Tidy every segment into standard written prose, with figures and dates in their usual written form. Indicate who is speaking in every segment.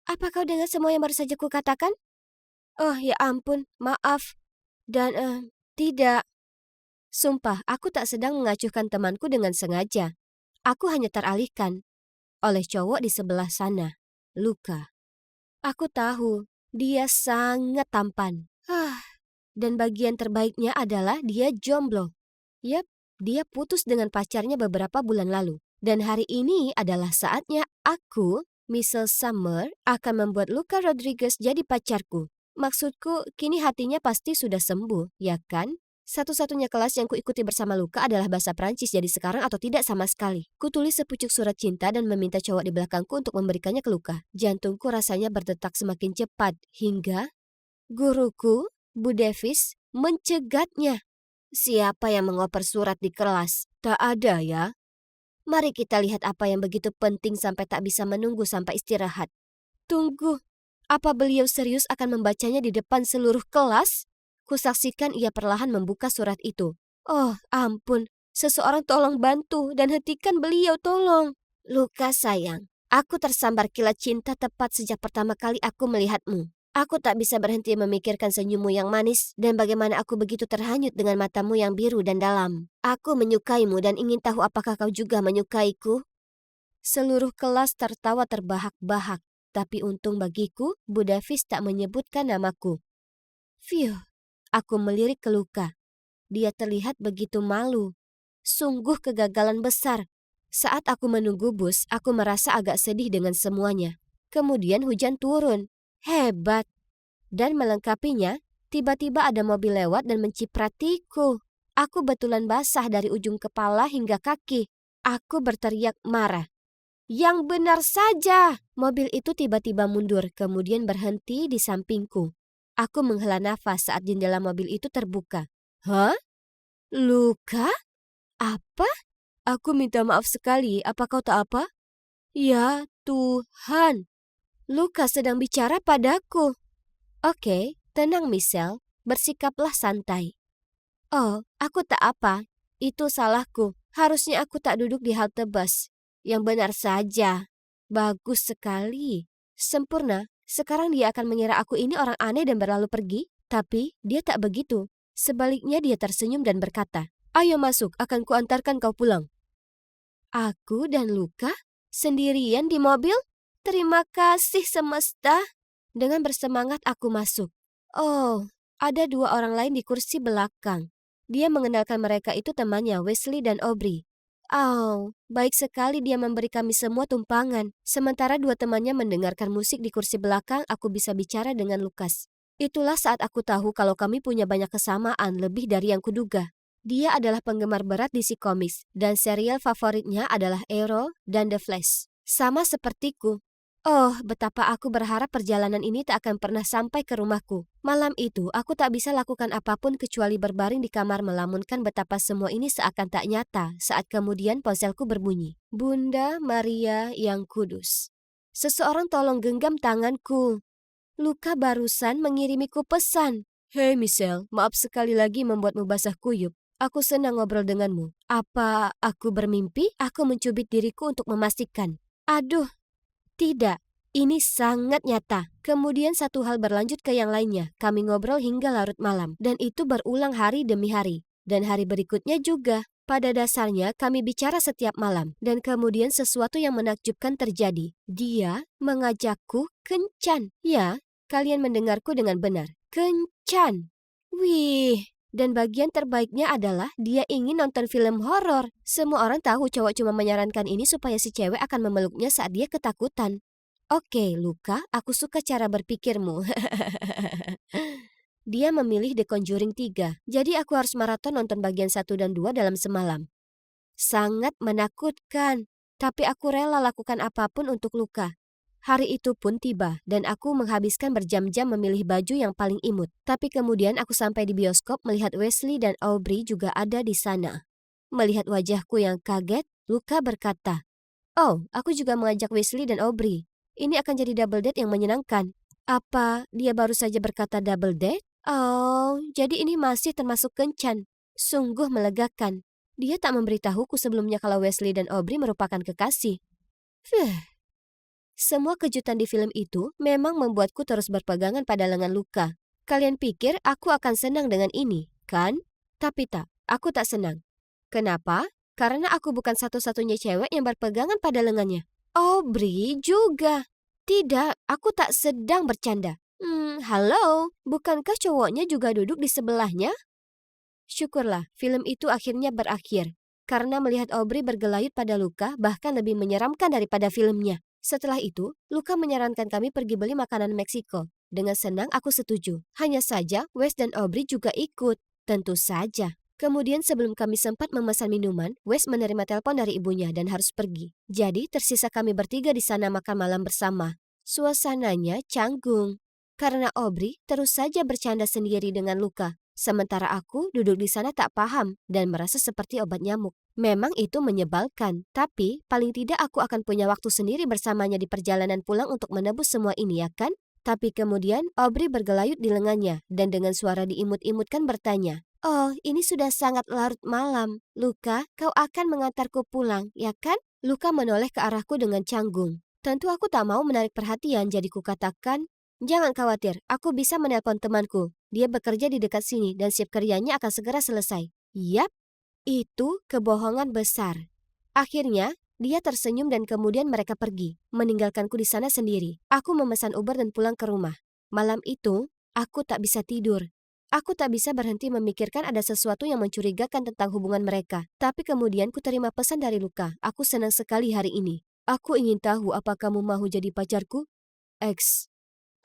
Speaker 1: Apa kau dengar semua yang baru saja kukatakan? Oh, ya ampun, maaf. Dan, tidak. Sumpah, aku tak sedang mengacuhkan temanku dengan sengaja. Aku hanya teralihkan oleh cowok di sebelah sana, Luka. Aku tahu, dia sangat tampan. Dan bagian terbaiknya adalah dia jomblo. Yap, dia putus dengan pacarnya beberapa bulan lalu. Dan hari ini adalah saatnya aku, Michelle Summer, akan membuat Luka Rodriguez jadi pacarku. Maksudku, kini hatinya pasti sudah sembuh, ya kan? Satu-satunya kelas yang kuikuti bersama Luka adalah bahasa Prancis, jadi sekarang atau tidak sama sekali. Kutulis sepucuk surat cinta dan meminta cowok di belakangku untuk memberikannya ke Luka. Jantungku rasanya berdetak semakin cepat, hingga guruku, Bu Davis, mencegatnya. Siapa yang mengoper surat di kelas? Tak ada ya? Mari kita lihat apa yang begitu penting sampai tak bisa menunggu sampai istirahat. Tunggu, apa beliau serius akan membacanya di depan seluruh kelas? Kusaksikan ia perlahan membuka surat itu. Oh, ampun. Seseorang tolong bantu dan hentikan beliau, tolong. Luka sayang, aku tersambar kilat cinta tepat sejak pertama kali aku melihatmu. Aku tak bisa berhenti memikirkan senyummu yang manis dan bagaimana aku begitu terhanyut dengan matamu yang biru dan dalam. Aku menyukaimu dan ingin tahu apakah kau juga menyukaiku? Seluruh kelas tertawa terbahak-bahak. Tapi untung bagiku, Bu Davis tak menyebutkan namaku. Phew, aku melirik ke Luka. Dia terlihat begitu malu. Sungguh kegagalan besar. Saat aku menunggu bus, aku merasa agak sedih dengan semuanya. Kemudian hujan turun. Hebat. Dan melengkapinya, tiba-tiba ada mobil lewat dan mencipratiku. Aku betulan basah dari ujung kepala hingga kaki. Aku berteriak marah. Yang benar saja! Mobil itu tiba-tiba mundur, kemudian berhenti di sampingku. Aku menghela nafas saat jendela mobil itu terbuka. Hah? Luka? Apa? Aku minta maaf sekali, apa kau tak apa? Ya Tuhan, Luka sedang bicara padaku. Oke, tenang Michelle, bersikaplah santai. Oh, aku tak apa, itu salahku. Harusnya aku tak duduk di halte bus. Yang benar saja. Bagus sekali. Sempurna. Sekarang dia akan mengira aku ini orang aneh dan berlalu pergi. Tapi dia tak begitu. Sebaliknya dia tersenyum dan berkata, "Ayo masuk, akan kuantarkan kau pulang." Aku dan Luka sendirian di mobil? Terima kasih semesta. Dengan bersemangat aku masuk. Oh, ada dua orang lain di kursi belakang. Dia mengenalkan mereka itu temannya Wesley dan Aubrey. Oh, baik sekali dia memberi kami semua tumpangan. Sementara dua temannya mendengarkan musik di kursi belakang, aku bisa bicara dengan Lukas. Itulah saat aku tahu kalau kami punya banyak kesamaan lebih dari yang kuduga. Dia adalah penggemar berat DC Comics, dan serial favoritnya adalah Arrow dan The Flash. Sama sepertiku. Oh, betapa aku berharap perjalanan ini tak akan pernah sampai ke rumahku. Malam itu, aku tak bisa lakukan apapun kecuali berbaring di kamar melamunkan betapa semua ini seakan tak nyata saat kemudian ponselku berbunyi. Bunda Maria yang Kudus. Seseorang tolong genggam tanganku. Luka barusan mengirimiku pesan. Hei Michelle, maaf sekali lagi membuatmu basah kuyup. Aku senang ngobrol denganmu. Apa aku bermimpi? Aku mencubit diriku untuk memastikan. Aduh, tidak, ini sangat nyata. Kemudian satu hal berlanjut ke yang lainnya. Kami ngobrol hingga larut malam. Dan itu berulang hari demi hari. Dan hari berikutnya juga. Pada dasarnya kami bicara setiap malam. Dan kemudian sesuatu yang menakjubkan terjadi. Dia mengajakku kencan. Ya, kalian mendengarku dengan benar. Kencan. Wih. Dan bagian terbaiknya adalah dia ingin nonton film horor. Semua orang tahu cowok cuma menyarankan ini supaya si cewek akan memeluknya saat dia ketakutan. Oke, Luka, aku suka cara berpikirmu. Dia memilih The Conjuring 3, jadi aku harus maraton nonton bagian 1 dan 2 dalam semalam. Sangat menakutkan, tapi aku rela lakukan apapun untuk Luka. Hari itu pun tiba, dan aku menghabiskan berjam-jam memilih baju yang paling imut. Tapi kemudian aku sampai di bioskop melihat Wesley dan Aubrey juga ada di sana. Melihat wajahku yang kaget, Luka berkata, "Oh, aku juga mengajak Wesley dan Aubrey. Ini akan jadi double date yang menyenangkan." Apa dia baru saja berkata double date? Oh, jadi ini masih termasuk kencan. Sungguh melegakan. Dia tak memberitahuku sebelumnya kalau Wesley dan Aubrey merupakan kekasih. Fuh. Semua kejutan di film itu memang membuatku terus berpegangan pada lengan Luka. Kalian pikir aku akan senang dengan ini, kan? Tapi tak, aku tak senang. Kenapa? Karena aku bukan satu-satunya cewek yang berpegangan pada lengannya. Aubrey juga. Tidak, aku tak sedang bercanda. Halo, bukankah cowoknya juga duduk di sebelahnya? Syukurlah, film itu akhirnya berakhir. Karena melihat Aubrey bergelayut pada Luka bahkan lebih menyeramkan daripada filmnya. Setelah itu, Luka menyarankan kami pergi beli makanan Meksiko. Dengan senang aku setuju. Hanya saja, Wes dan Aubrey juga ikut. Tentu saja. Kemudian sebelum kami sempat memesan minuman, Wes menerima telepon dari ibunya dan harus pergi. Jadi tersisa kami bertiga di sana makan malam bersama. Suasananya canggung. Karena Aubrey terus saja bercanda sendiri dengan Luka. Sementara aku duduk di sana tak paham dan merasa seperti obat nyamuk. Memang itu menyebalkan, tapi paling tidak aku akan punya waktu sendiri bersamanya di perjalanan pulang untuk menebus semua ini, ya kan? Tapi kemudian Aubrey bergelayut di lengannya dan dengan suara diimut-imutkan bertanya, "Oh, ini sudah sangat larut malam. Luka, kau akan mengantarku pulang, ya kan?" Luka menoleh ke arahku dengan canggung. Tentu aku tak mau menarik perhatian, jadi kukatakan, "Jangan khawatir, aku bisa menelpon temanku. Dia bekerja di dekat sini dan shift kerjanya akan segera selesai." Yap, itu kebohongan besar. Akhirnya, dia tersenyum dan kemudian mereka pergi, meninggalkanku di sana sendiri. Aku memesan Uber dan pulang ke rumah. Malam itu, aku tak bisa tidur. Aku tak bisa berhenti memikirkan ada sesuatu yang mencurigakan tentang hubungan mereka. Tapi kemudian ku terima pesan dari Luka. Aku senang sekali hari ini. "Aku ingin tahu apa kamu mau jadi pacarku?" X.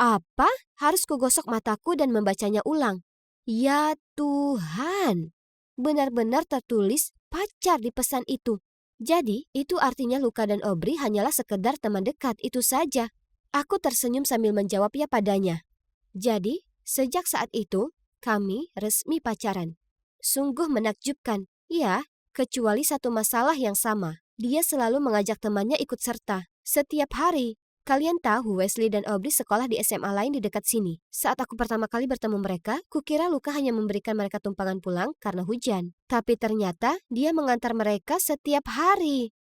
Speaker 1: Apa? Harus kugosok mataku dan membacanya ulang. Ya Tuhan! Benar-benar tertulis pacar di pesan itu. Jadi, itu artinya Luka dan Aubrey hanyalah sekedar teman dekat, itu saja. Aku tersenyum sambil menjawab ya padanya. Jadi, sejak saat itu, kami resmi pacaran. Sungguh menakjubkan. Ya, kecuali satu masalah yang sama. Dia selalu mengajak temannya ikut serta. Setiap hari. Kalian tahu Wesley dan Aubrey sekolah di SMA lain di dekat sini. Saat aku pertama kali bertemu mereka, kukira Luka hanya memberikan mereka tumpangan pulang karena hujan. Tapi ternyata dia mengantar mereka setiap hari.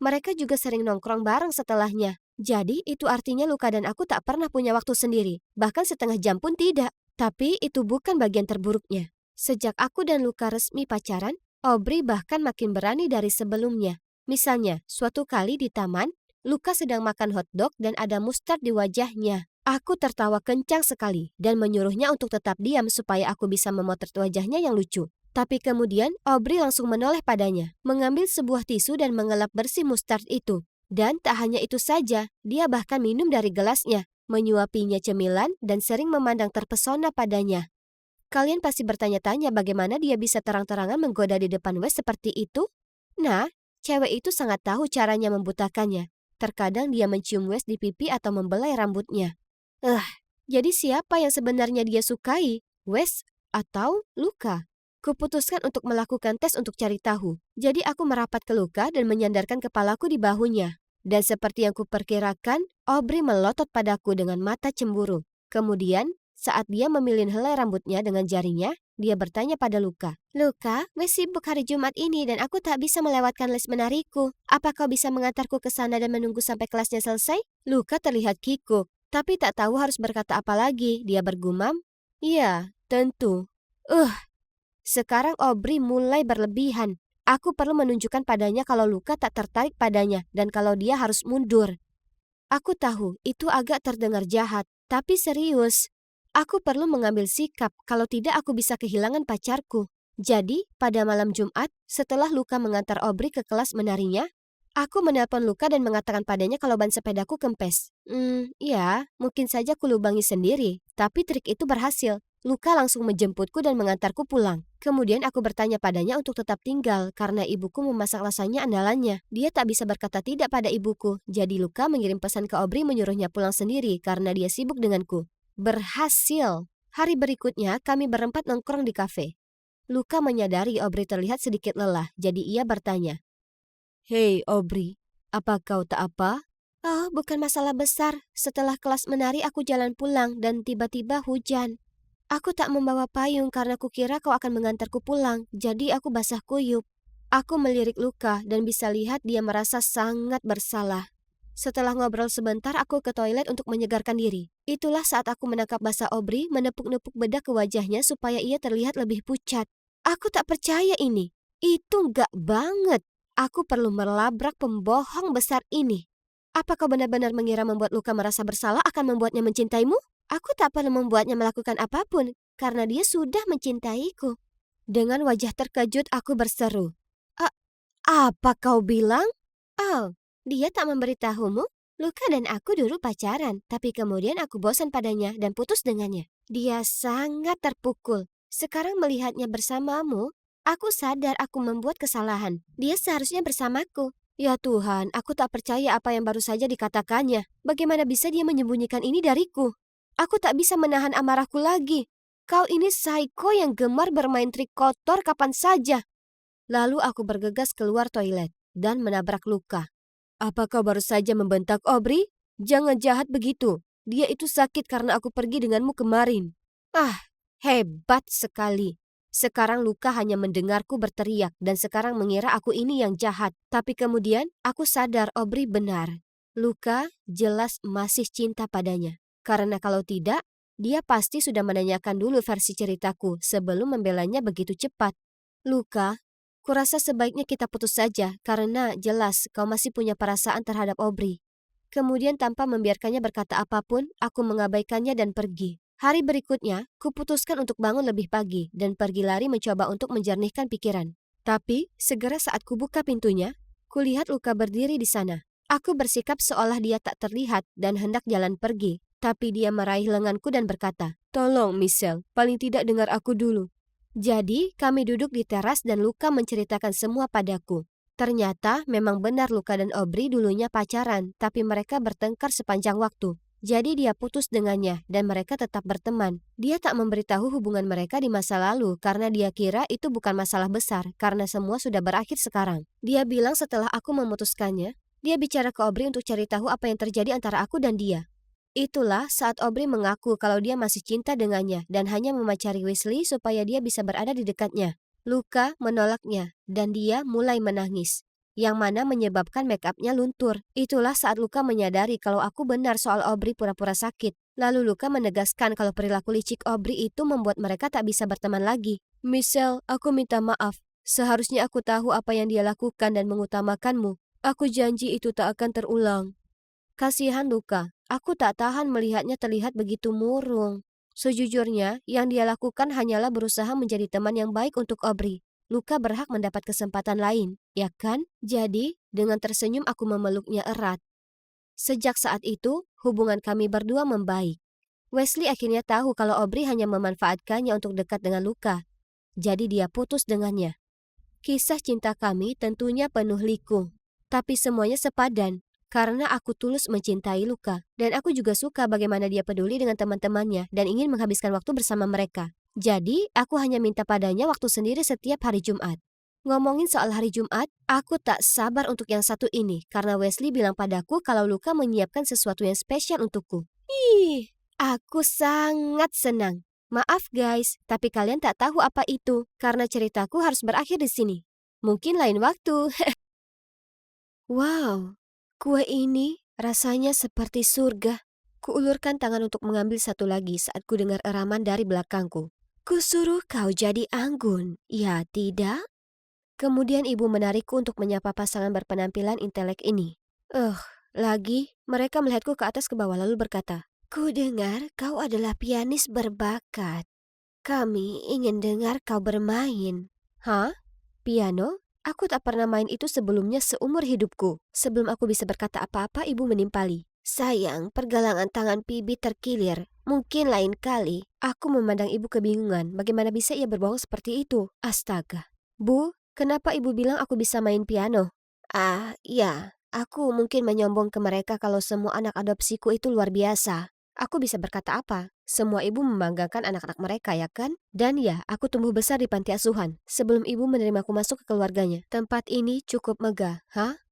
Speaker 1: Mereka juga sering nongkrong bareng setelahnya. Jadi itu artinya Luka dan aku tak pernah punya waktu sendiri. Bahkan setengah jam pun tidak. Tapi itu bukan bagian terburuknya. Sejak aku dan Luka resmi pacaran, Aubrey bahkan makin berani dari sebelumnya. Misalnya, suatu kali di taman, Luka sedang makan hotdog dan ada mustard di wajahnya. Aku tertawa kencang sekali dan menyuruhnya untuk tetap diam supaya aku bisa memotret wajahnya yang lucu. Tapi kemudian Aubrey langsung menoleh padanya, mengambil sebuah tisu dan mengelap bersih mustard itu. Dan tak hanya itu saja, dia bahkan minum dari gelasnya, menyuapinya cemilan dan sering memandang terpesona padanya. Kalian pasti bertanya-tanya bagaimana dia bisa terang-terangan menggoda di depan Wes seperti itu? Nah, cewek itu sangat tahu caranya membutakannya. Terkadang dia mencium Wes di pipi atau membelai rambutnya. Jadi siapa yang sebenarnya dia sukai? Wes atau Luka? Kuputuskan untuk melakukan tes untuk cari tahu. Jadi aku merapat ke Luka dan menyandarkan kepalaku di bahunya. Dan seperti yang kuperkirakan, Aubrey melotot padaku dengan mata cemburu. Kemudian, saat dia memilih helai rambutnya dengan jarinya, dia bertanya pada Luka. "Luka, Wes sibuk hari Jumat ini dan aku tak bisa melewatkan les menariku. Apa kau bisa mengantarku ke sana dan menunggu sampai kelasnya selesai?" Luka terlihat kikuk, tapi tak tahu harus berkata apa lagi. Dia bergumam, "Iya, tentu." Sekarang Aubrey mulai berlebihan. Aku perlu menunjukkan padanya kalau Luka tak tertarik padanya dan kalau dia harus mundur. Aku tahu itu agak terdengar jahat, tapi serius. Aku perlu mengambil sikap, kalau tidak aku bisa kehilangan pacarku. Jadi, pada malam Jumat, setelah Luka mengantar Aubrey ke kelas menarinya, aku menelpon Luka dan mengatakan padanya kalau ban sepedaku kempes. Ya, mungkin saja kulubangi sendiri, tapi trik itu berhasil. Luka langsung menjemputku dan mengantarku pulang. Kemudian aku bertanya padanya untuk tetap tinggal karena ibuku memasak lasagna andalannya. Dia tak bisa berkata tidak pada ibuku, jadi Luka mengirim pesan ke Aubrey menyuruhnya pulang sendiri karena dia sibuk denganku. Berhasil. Hari berikutnya kami berempat nongkrong di kafe. Luka menyadari Aubrey terlihat sedikit lelah, jadi ia bertanya, "Hei Aubrey, apa kau tak apa?" "Oh, bukan masalah besar. Setelah kelas menari aku jalan pulang dan tiba-tiba hujan. Aku tak membawa payung karena kukira kau akan mengantarku pulang, jadi aku basah kuyup." Aku melirik Luka dan bisa lihat dia merasa sangat bersalah. Setelah ngobrol sebentar, aku ke toilet untuk menyegarkan diri. Itulah saat aku menangkap basah Aubrey menepuk-nepuk bedak ke wajahnya supaya ia terlihat lebih pucat. Aku tak percaya ini. Itu enggak banget. Aku perlu melabrak pembohong besar ini. Apa kau benar-benar mengira membuat Luka merasa bersalah akan membuatnya mencintaimu? Aku tak perlu membuatnya melakukan apapun, karena dia sudah mencintaiku. Dengan wajah terkejut, aku berseru. Apa kau bilang? Oh, dia tak memberitahumu? Luka dan aku dulu pacaran, tapi kemudian aku bosan padanya dan putus dengannya. Dia sangat terpukul. Sekarang melihatnya bersamamu, aku sadar aku membuat kesalahan. Dia seharusnya bersamaku. Ya Tuhan, aku tak percaya apa yang baru saja dikatakannya. Bagaimana bisa dia menyembunyikan ini dariku? Aku tak bisa menahan amarahku lagi. Kau ini psycho yang gemar bermain trik kotor kapan saja. Lalu aku bergegas keluar toilet dan menabrak Luka. Apa kau baru saja membentak Aubrey? Jangan jahat begitu. Dia itu sakit karena aku pergi denganmu kemarin. Hebat sekali. Sekarang Luka hanya mendengarku berteriak dan sekarang mengira aku ini yang jahat. Tapi kemudian aku sadar Aubrey benar. Luka jelas masih cinta padanya. Karena kalau tidak, dia pasti sudah menanyakan dulu versi ceritaku sebelum membelanya begitu cepat. Luka, kurasa sebaiknya kita putus saja karena jelas kau masih punya perasaan terhadap Aubrey. Kemudian tanpa membiarkannya berkata apapun, aku mengabaikannya dan pergi. Hari berikutnya, kuputuskan untuk bangun lebih pagi dan pergi lari mencoba untuk menjernihkan pikiran. Tapi, segera saat kubuka pintunya, kulihat Luka berdiri di sana. Aku bersikap seolah dia tak terlihat dan hendak jalan pergi. Tapi dia meraih lenganku dan berkata, "Tolong, Michelle, paling tidak dengar aku dulu." Jadi, kami duduk di teras dan Luka menceritakan semua padaku. Ternyata memang benar Luka dan Aubrey dulunya pacaran, tapi mereka bertengkar sepanjang waktu. Jadi dia putus dengannya dan mereka tetap berteman. Dia tak memberitahu hubungan mereka di masa lalu karena dia kira itu bukan masalah besar karena semua sudah berakhir sekarang. Dia bilang setelah aku memutuskannya, dia bicara ke Aubrey untuk cari tahu apa yang terjadi antara aku dan dia. Itulah saat Aubrey mengaku kalau dia masih cinta dengannya dan hanya memacari Wesley supaya dia bisa berada di dekatnya. Luka menolaknya dan dia mulai menangis, yang mana menyebabkan make up-nya luntur. Itulah saat Luka menyadari kalau aku benar soal Aubrey pura-pura sakit. Lalu Luka menegaskan kalau perilaku licik Aubrey itu membuat mereka tak bisa berteman lagi. Michelle, aku minta maaf. Seharusnya aku tahu apa yang dia lakukan dan mengutamakanmu. Aku janji itu tak akan terulang. Kasihan Luka. Aku tak tahan melihatnya terlihat begitu murung. Sejujurnya, yang dia lakukan hanyalah berusaha menjadi teman yang baik untuk Aubrey. Luka berhak mendapat kesempatan lain, ya kan? Jadi, dengan tersenyum aku memeluknya erat. Sejak saat itu, hubungan kami berdua membaik. Wesley akhirnya tahu kalau Aubrey hanya memanfaatkannya untuk dekat dengan Luka. Jadi dia putus dengannya. Kisah cinta kami tentunya penuh liku. Tapi semuanya sepadan. Karena aku tulus mencintai Luka, dan aku juga suka bagaimana dia peduli dengan teman-temannya dan ingin menghabiskan waktu bersama mereka. Jadi, aku hanya minta padanya waktu sendiri setiap hari Jumat. Ngomongin soal hari Jumat, aku tak sabar untuk yang satu ini, karena Wesley bilang padaku kalau Luka menyiapkan sesuatu yang spesial untukku. Aku sangat senang. Maaf guys, tapi kalian tak tahu apa itu, karena ceritaku harus berakhir di sini. Mungkin lain waktu. Wow. Kue ini rasanya seperti surga. Kuulurkan tangan untuk mengambil satu lagi saat ku dengar eraman dari belakangku. Kusuruh kau jadi anggun, ya tidak? Kemudian ibu menarikku untuk menyapa pasangan berpenampilan intelek ini. Lagi mereka melihatku ke atas ke bawah lalu berkata, "Ku dengar kau adalah pianis berbakat. Kami ingin dengar kau bermain." Hah? Piano? Aku tak pernah main itu sebelumnya seumur hidupku. Sebelum aku bisa berkata apa-apa, ibu menimpali. Sayang, pergelangan tangan Pibi terkilir. Mungkin lain kali. Aku memandang ibu kebingungan. Bagaimana bisa ia berbohong seperti itu? Astaga. Bu, kenapa ibu bilang aku bisa main piano? Ya. Aku mungkin menyombong ke mereka kalau semua anak adopsiku itu luar biasa. Aku bisa berkata apa? Semua ibu membanggakan anak-anak mereka, ya kan? Dan ya, aku tumbuh besar di panti asuhan. Sebelum ibu menerimaku masuk ke keluarganya. Tempat ini cukup megah.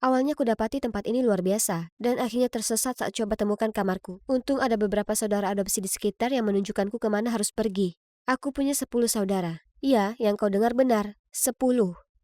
Speaker 1: Awalnya aku dapati tempat ini luar biasa. Dan akhirnya tersesat saat coba temukan kamarku. Untung ada beberapa saudara adopsi di sekitar yang menunjukkanku kemana harus pergi. Aku punya 10 saudara. Iya, yang kau dengar benar. 10.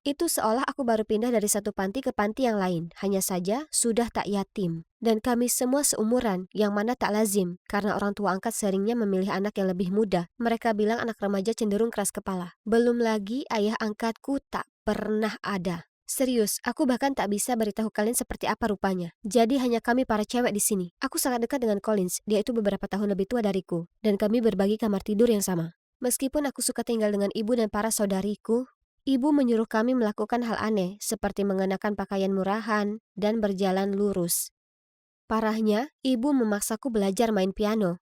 Speaker 1: Itu seolah aku baru pindah dari satu panti ke panti yang lain, hanya saja sudah tak yatim. Dan kami semua seumuran, yang mana tak lazim, karena orang tua angkat seringnya memilih anak yang lebih muda. Mereka bilang anak remaja cenderung keras kepala. Belum lagi ayah angkatku tak pernah ada. Serius, aku bahkan tak bisa beritahu kalian seperti apa rupanya. Jadi hanya kami para cewek di sini. Aku sangat dekat dengan Collins, dia itu beberapa tahun lebih tua dariku, dan kami berbagi kamar tidur yang sama. Meskipun aku suka tinggal dengan ibu dan para saudariku, ibu menyuruh kami melakukan hal aneh, seperti mengenakan pakaian murahan dan berjalan lurus. Parahnya, ibu memaksaku belajar main piano.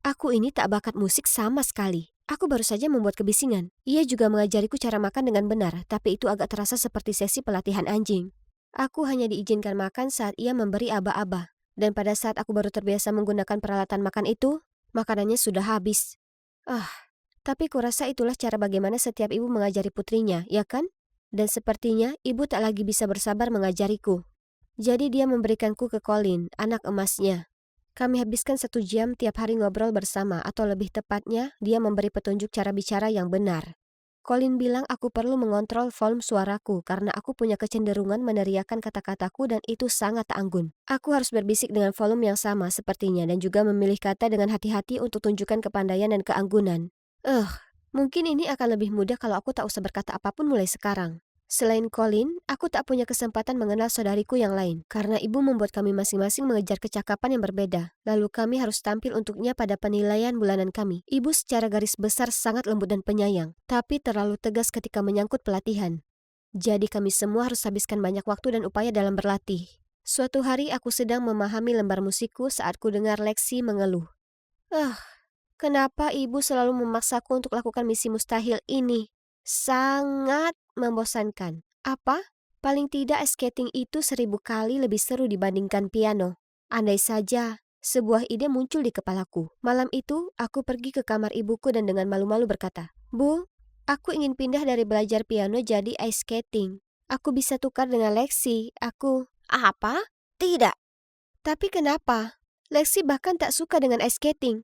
Speaker 1: Aku ini tak bakat musik sama sekali. Aku baru saja membuat kebisingan. Ia juga mengajariku cara makan dengan benar, tapi itu agak terasa seperti sesi pelatihan anjing. Aku hanya diizinkan makan saat ia memberi aba-aba. Dan pada saat aku baru terbiasa menggunakan peralatan makan itu, makanannya sudah habis. Tapi kurasa itulah cara bagaimana setiap ibu mengajari putrinya, ya kan? Dan sepertinya ibu tak lagi bisa bersabar mengajariku. Jadi dia memberikanku ke Colin, anak emasnya. Kami habiskan 1 jam tiap hari ngobrol bersama, atau lebih tepatnya, dia memberi petunjuk cara bicara yang benar. Colin bilang aku perlu mengontrol volume suaraku karena aku punya kecenderungan meneriakkan kata-kataku dan itu sangat anggun. Aku harus berbisik dengan volume yang sama sepertinya dan juga memilih kata dengan hati-hati untuk tunjukkan kepandaian dan keanggunan. Mungkin ini akan lebih mudah kalau aku tak usah berkata apapun mulai sekarang. Selain Colin, aku tak punya kesempatan mengenal saudariku yang lain, karena ibu membuat kami masing-masing mengejar kecakapan yang berbeda. Lalu kami harus tampil untuknya pada penilaian bulanan kami. Ibu secara garis besar sangat lembut dan penyayang, tapi terlalu tegas ketika menyangkut pelatihan. Jadi kami semua harus habiskan banyak waktu dan upaya dalam berlatih. Suatu hari aku sedang memahami lembar musikku saat ku dengar Lexi mengeluh. Kenapa ibu selalu memaksaku untuk lakukan misi mustahil ini? Sangat membosankan. Apa? Paling tidak skating itu 1000 kali lebih seru dibandingkan piano. Andai saja sebuah ide muncul di kepalaku. Malam itu, aku pergi ke kamar ibuku dan dengan malu-malu berkata, "Bu, aku ingin pindah dari belajar piano jadi ice skating. Aku bisa tukar dengan Lexi. Apa? Tidak. Tapi kenapa? Lexi bahkan tak suka dengan ice skating.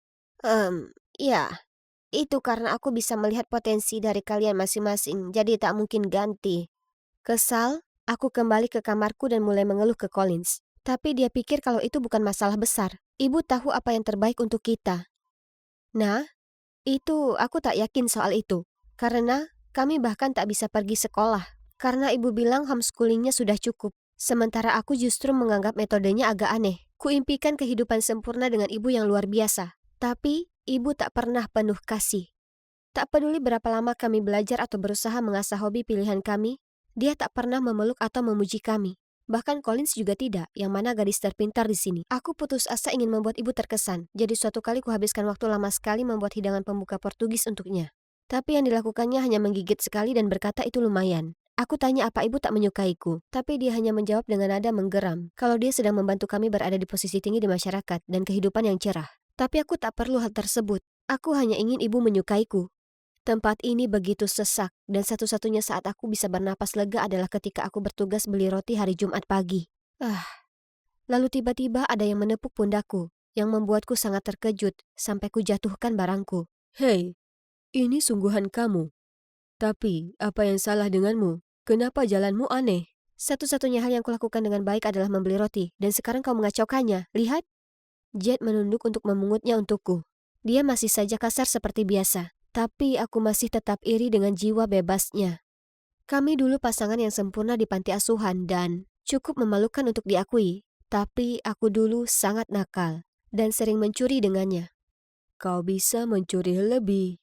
Speaker 1: Ya, itu karena aku bisa melihat potensi dari kalian masing-masing, jadi tak mungkin ganti." Kesal, aku kembali ke kamarku dan mulai mengeluh ke Collins. Tapi dia pikir kalau itu bukan masalah besar. Ibu tahu apa yang terbaik untuk kita. Nah, itu aku tak yakin soal itu. Karena kami bahkan tak bisa pergi sekolah. Karena ibu bilang homeschoolingnya sudah cukup. Sementara aku justru menganggap metodenya agak aneh. Kuimpikan kehidupan sempurna dengan ibu yang luar biasa. Tapi ibu tak pernah penuh kasih. Tak peduli berapa lama kami belajar atau berusaha mengasah hobi pilihan kami, dia tak pernah memeluk atau memuji kami. Bahkan Collins juga tidak, yang mana gadis terpintar di sini. Aku putus asa ingin membuat ibu terkesan, jadi suatu kali kuhabiskan waktu lama sekali membuat hidangan pembuka Portugis untuknya. Tapi yang dilakukannya hanya menggigit sekali dan berkata itu lumayan. Aku tanya apa ibu tak menyukaiku, tapi dia hanya menjawab dengan nada menggeram, kalau dia sedang membantu kami berada di posisi tinggi di masyarakat dan kehidupan yang cerah. Tapi aku tak perlu hal tersebut. Aku hanya ingin ibu menyukaiku. Tempat ini begitu sesak, dan satu-satunya saat aku bisa bernapas lega adalah ketika aku bertugas beli roti hari Jumat pagi. Lalu tiba-tiba ada yang menepuk pundakku, yang membuatku sangat terkejut sampai ku jatuhkan barangku. "Hei, ini sungguhan kamu. Tapi, apa yang salah denganmu? Kenapa jalanmu aneh?" Satu-satunya hal yang kulakukan dengan baik adalah membeli roti, dan sekarang kau mengacaukannya. Lihat. Jet menunduk untuk memungutnya untukku. Dia masih saja kasar seperti biasa. Tapi aku masih tetap iri dengan jiwa bebasnya. Kami dulu pasangan yang sempurna di panti asuhan dan cukup memalukan untuk diakui. Tapi aku dulu sangat nakal dan sering mencuri dengannya. Kau bisa mencuri lebih.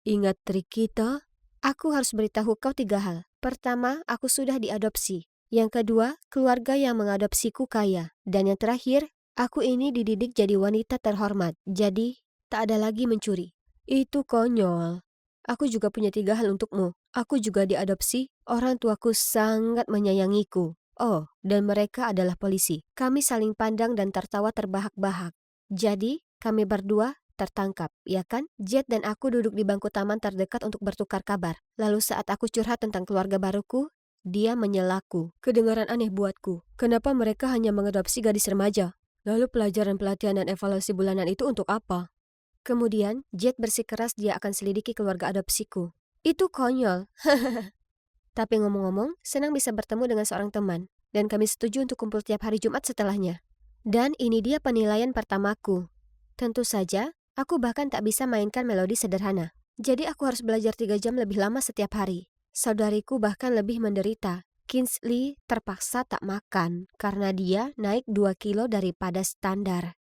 Speaker 1: Ingat trik kita? Aku harus beritahu kau 3 hal. Pertama, aku sudah diadopsi. Yang kedua, keluarga yang mengadopsiku kaya. Dan yang terakhir, aku ini dididik jadi wanita terhormat. Jadi, tak ada lagi mencuri. Itu konyol. Aku juga punya 3 hal untukmu. Aku juga diadopsi. Orang tuaku sangat menyayangiku. Oh, dan mereka adalah polisi. Kami saling pandang dan tertawa terbahak-bahak. Jadi, kami berdua tertangkap, ya kan? Jet dan aku duduk di bangku taman terdekat untuk bertukar kabar. Lalu saat aku curhat tentang keluarga baruku, dia menyelaku. Kedengaran aneh buatku. Kenapa mereka hanya mengadopsi gadis remaja? Lalu pelajaran pelatihan dan evaluasi bulanan itu untuk apa? Kemudian, Jet bersikeras dia akan selidiki keluarga adopsiku. Itu konyol. Tapi ngomong-ngomong, senang bisa bertemu dengan seorang teman. Dan kami setuju untuk kumpul tiap hari Jumat setelahnya. Dan ini dia penilaian pertamaku. Tentu saja, aku bahkan tak bisa mainkan melodi sederhana. Jadi aku harus belajar 3 jam lebih lama setiap hari. Saudariku bahkan lebih menderita. Kingsley terpaksa tak makan karena dia naik 2 kilo daripada standar.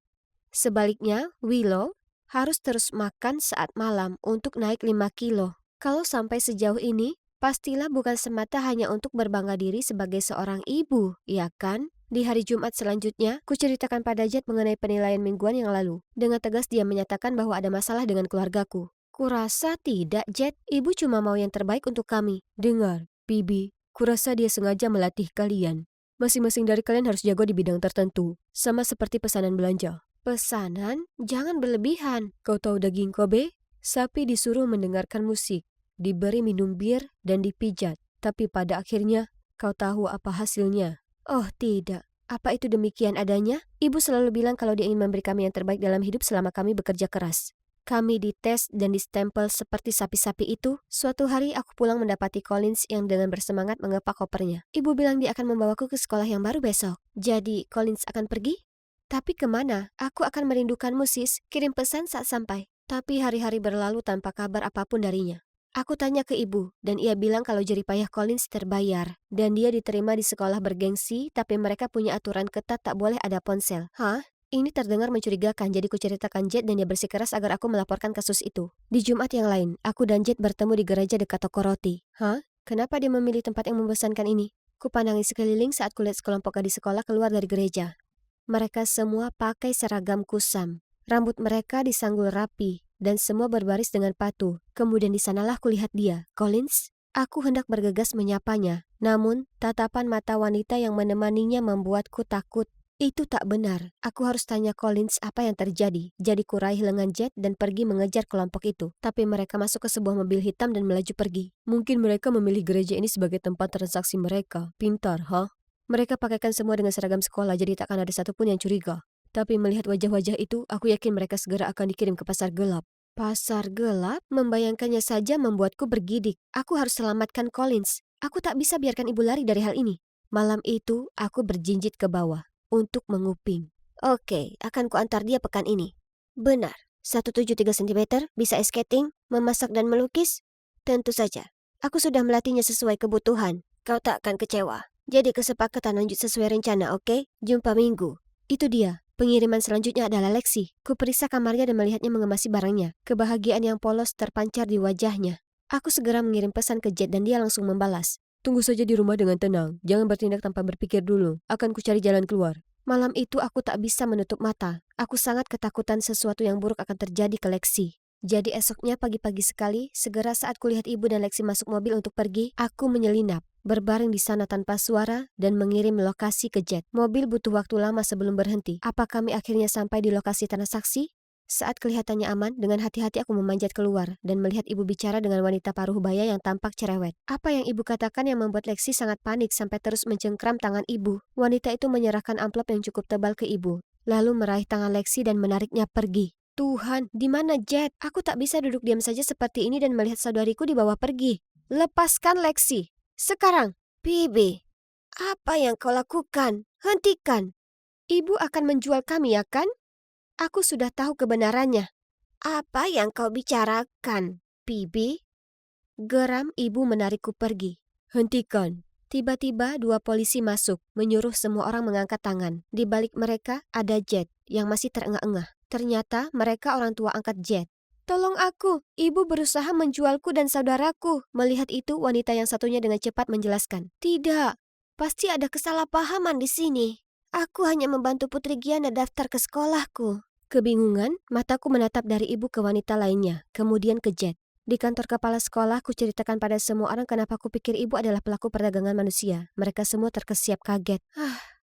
Speaker 1: Sebaliknya, Willow harus terus makan saat malam untuk naik 5 kilo. Kalau sampai sejauh ini, pastilah bukan semata hanya untuk berbangga diri sebagai seorang ibu, ya kan? Di hari Jumat selanjutnya, kuceritakan pada Jet mengenai penilaian mingguan yang lalu. Dengan tegas dia menyatakan bahwa ada masalah dengan keluargaku. Kurasa tidak, Jet. Ibu cuma mau yang terbaik untuk kami. Dengar, Bibi, kurasa dia sengaja melatih kalian. Masing-masing dari kalian harus jago di bidang tertentu, sama seperti pesanan belanja. Pesanan? Jangan berlebihan. Kau tahu daging Kobe? Sapi disuruh mendengarkan musik, diberi minum bir, dan dipijat. Tapi pada akhirnya, kau tahu apa hasilnya? Oh tidak, apa itu demikian adanya? Ibu selalu bilang kalau dia ingin memberi kami yang terbaik dalam hidup selama kami bekerja keras. Kami dites dan distempel seperti sapi-sapi itu. Suatu hari aku pulang mendapati Collins yang dengan bersemangat mengepak kopernya. Ibu bilang dia akan membawaku ke sekolah yang baru besok. Jadi Collins akan pergi? Tapi kemana? Aku akan merindukanmu, sis. Kirim pesan saat sampai. Tapi hari-hari berlalu tanpa kabar apapun darinya. Aku tanya ke ibu, dan ia bilang kalau jeripayah Collins terbayar. Dan dia diterima di sekolah bergengsi, tapi mereka punya aturan ketat tak boleh ada ponsel. Hah? Ini terdengar mencurigakan, jadi kuceritakan Jet dan dia bersikeras agar aku melaporkan kasus itu. Di Jumat yang lain, aku dan Jet bertemu di gereja dekat toko roti. Hah? Kenapa dia memilih tempat yang membosankan ini? Kupandangi sekeliling saat kulihat sekelompok gadis sekolah keluar dari gereja. Mereka semua pakai seragam kusam. Rambut mereka disanggul rapi, dan semua berbaris dengan patuh. Kemudian di sanalah kulihat dia, Collins. Aku hendak bergegas menyapanya, namun tatapan mata wanita yang menemaninya membuatku takut. Itu tak benar. Aku harus tanya Collins apa yang terjadi. Jadi kuraih lengan Jet dan pergi mengejar kelompok itu. Tapi mereka masuk ke sebuah mobil hitam dan melaju pergi. Mungkin mereka memilih gereja ini sebagai tempat transaksi mereka. Pintar, huh? Mereka pakaikan semua dengan seragam sekolah, jadi takkan ada satupun yang curiga. Tapi melihat wajah-wajah itu, aku yakin mereka segera akan dikirim ke pasar gelap. Pasar gelap? Membayangkannya saja membuatku bergidik. Aku harus selamatkan Collins. Aku tak bisa biarkan ibu lari dari hal ini. Malam itu, aku berjinjit ke bawah untuk menguping. Oke, akan kuantar dia pekan ini. Benar, 173 cm, bisa ice skating, memasak dan melukis? Tentu saja. Aku sudah melatihnya sesuai kebutuhan. Kau tak akan kecewa. Jadi kesepakatan lanjut sesuai rencana, oke? Jumpa minggu. Itu dia. Pengiriman selanjutnya adalah Lexi. Kuperiksa kamarnya dan melihatnya mengemasi barangnya. Kebahagiaan yang polos terpancar di wajahnya. Aku segera mengirim pesan ke Jet dan dia langsung membalas. Tunggu saja di rumah dengan tenang. Jangan bertindak tanpa berpikir dulu. Akan kucari jalan keluar. Malam itu aku tak bisa menutup mata. Aku sangat ketakutan sesuatu yang buruk akan terjadi ke Lexi. Jadi esoknya pagi-pagi sekali, segera saat kulihat ibu dan Lexi masuk mobil untuk pergi, aku menyelinap. Berbaring di sana tanpa suara dan mengirim lokasi ke Jet. Mobil butuh waktu lama sebelum berhenti. Apa kami akhirnya sampai di lokasi transaksi? Saat kelihatannya aman, dengan hati-hati aku memanjat keluar dan melihat ibu bicara dengan wanita paruh baya yang tampak cerewet. Apa yang ibu katakan yang membuat Lexi sangat panik sampai terus mencengkram tangan ibu. Wanita itu menyerahkan amplop yang cukup tebal ke ibu, lalu meraih tangan Lexi dan menariknya pergi. Tuhan, di mana Jet? Aku tak bisa duduk diam saja seperti ini dan melihat saudariku dibawa pergi. Lepaskan Lexi. Sekarang. Bibi, apa yang kau lakukan? Hentikan. Ibu akan menjual kami, ya kan? Aku sudah tahu kebenarannya. Apa yang kau bicarakan, Bibi? Geram ibu menarikku pergi. Hentikan. Tiba-tiba 2 polisi masuk, menyuruh semua orang mengangkat tangan. Di balik mereka ada Jet yang masih terengah-engah. Ternyata mereka orang tua angkat Jet. Tolong aku, ibu berusaha menjualku dan saudaraku. Melihat itu, wanita yang satunya dengan cepat menjelaskan. Tidak, pasti ada kesalahpahaman di sini. Aku hanya membantu Putri Giana daftar ke sekolahku. Kebingungan, mataku menatap dari ibu ke wanita lainnya, kemudian ke Jet. Di kantor kepala sekolah, ku ceritakan pada semua orang kenapa ku pikir ibu adalah pelaku perdagangan manusia. Mereka semua terkesiap kaget.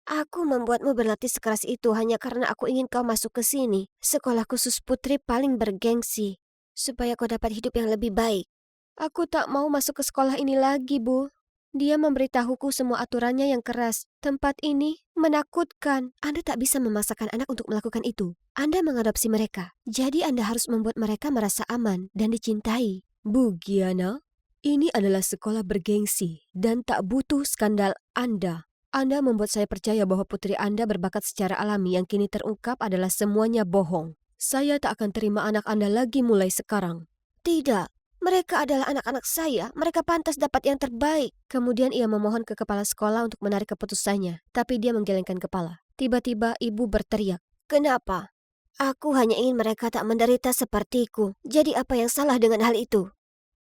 Speaker 1: Aku membuatmu berlatih sekeras itu hanya karena aku ingin kau masuk ke sini. Sekolah khusus putri paling bergengsi. Supaya kau dapat hidup yang lebih baik. Aku tak mau masuk ke sekolah ini lagi, Bu. Dia memberitahuku semua aturannya yang keras. Tempat ini menakutkan. Anda tak bisa memaksakan anak untuk melakukan itu. Anda mengadopsi mereka. Jadi Anda harus membuat mereka merasa aman dan dicintai. Bu Giana, Ini adalah sekolah bergengsi dan tak butuh skandal Anda. Anda membuat saya percaya bahwa putri Anda berbakat secara alami yang kini terungkap adalah semuanya bohong. Saya tak akan terima anak Anda lagi mulai sekarang. Tidak, mereka adalah anak-anak saya. Mereka pantas dapat yang terbaik. Kemudian ia memohon ke kepala sekolah untuk menarik keputusannya, tapi dia menggelengkan kepala. Tiba-tiba ibu berteriak, "Kenapa? Aku hanya ingin mereka tak menderita sepertiku. Jadi apa yang salah dengan hal itu?"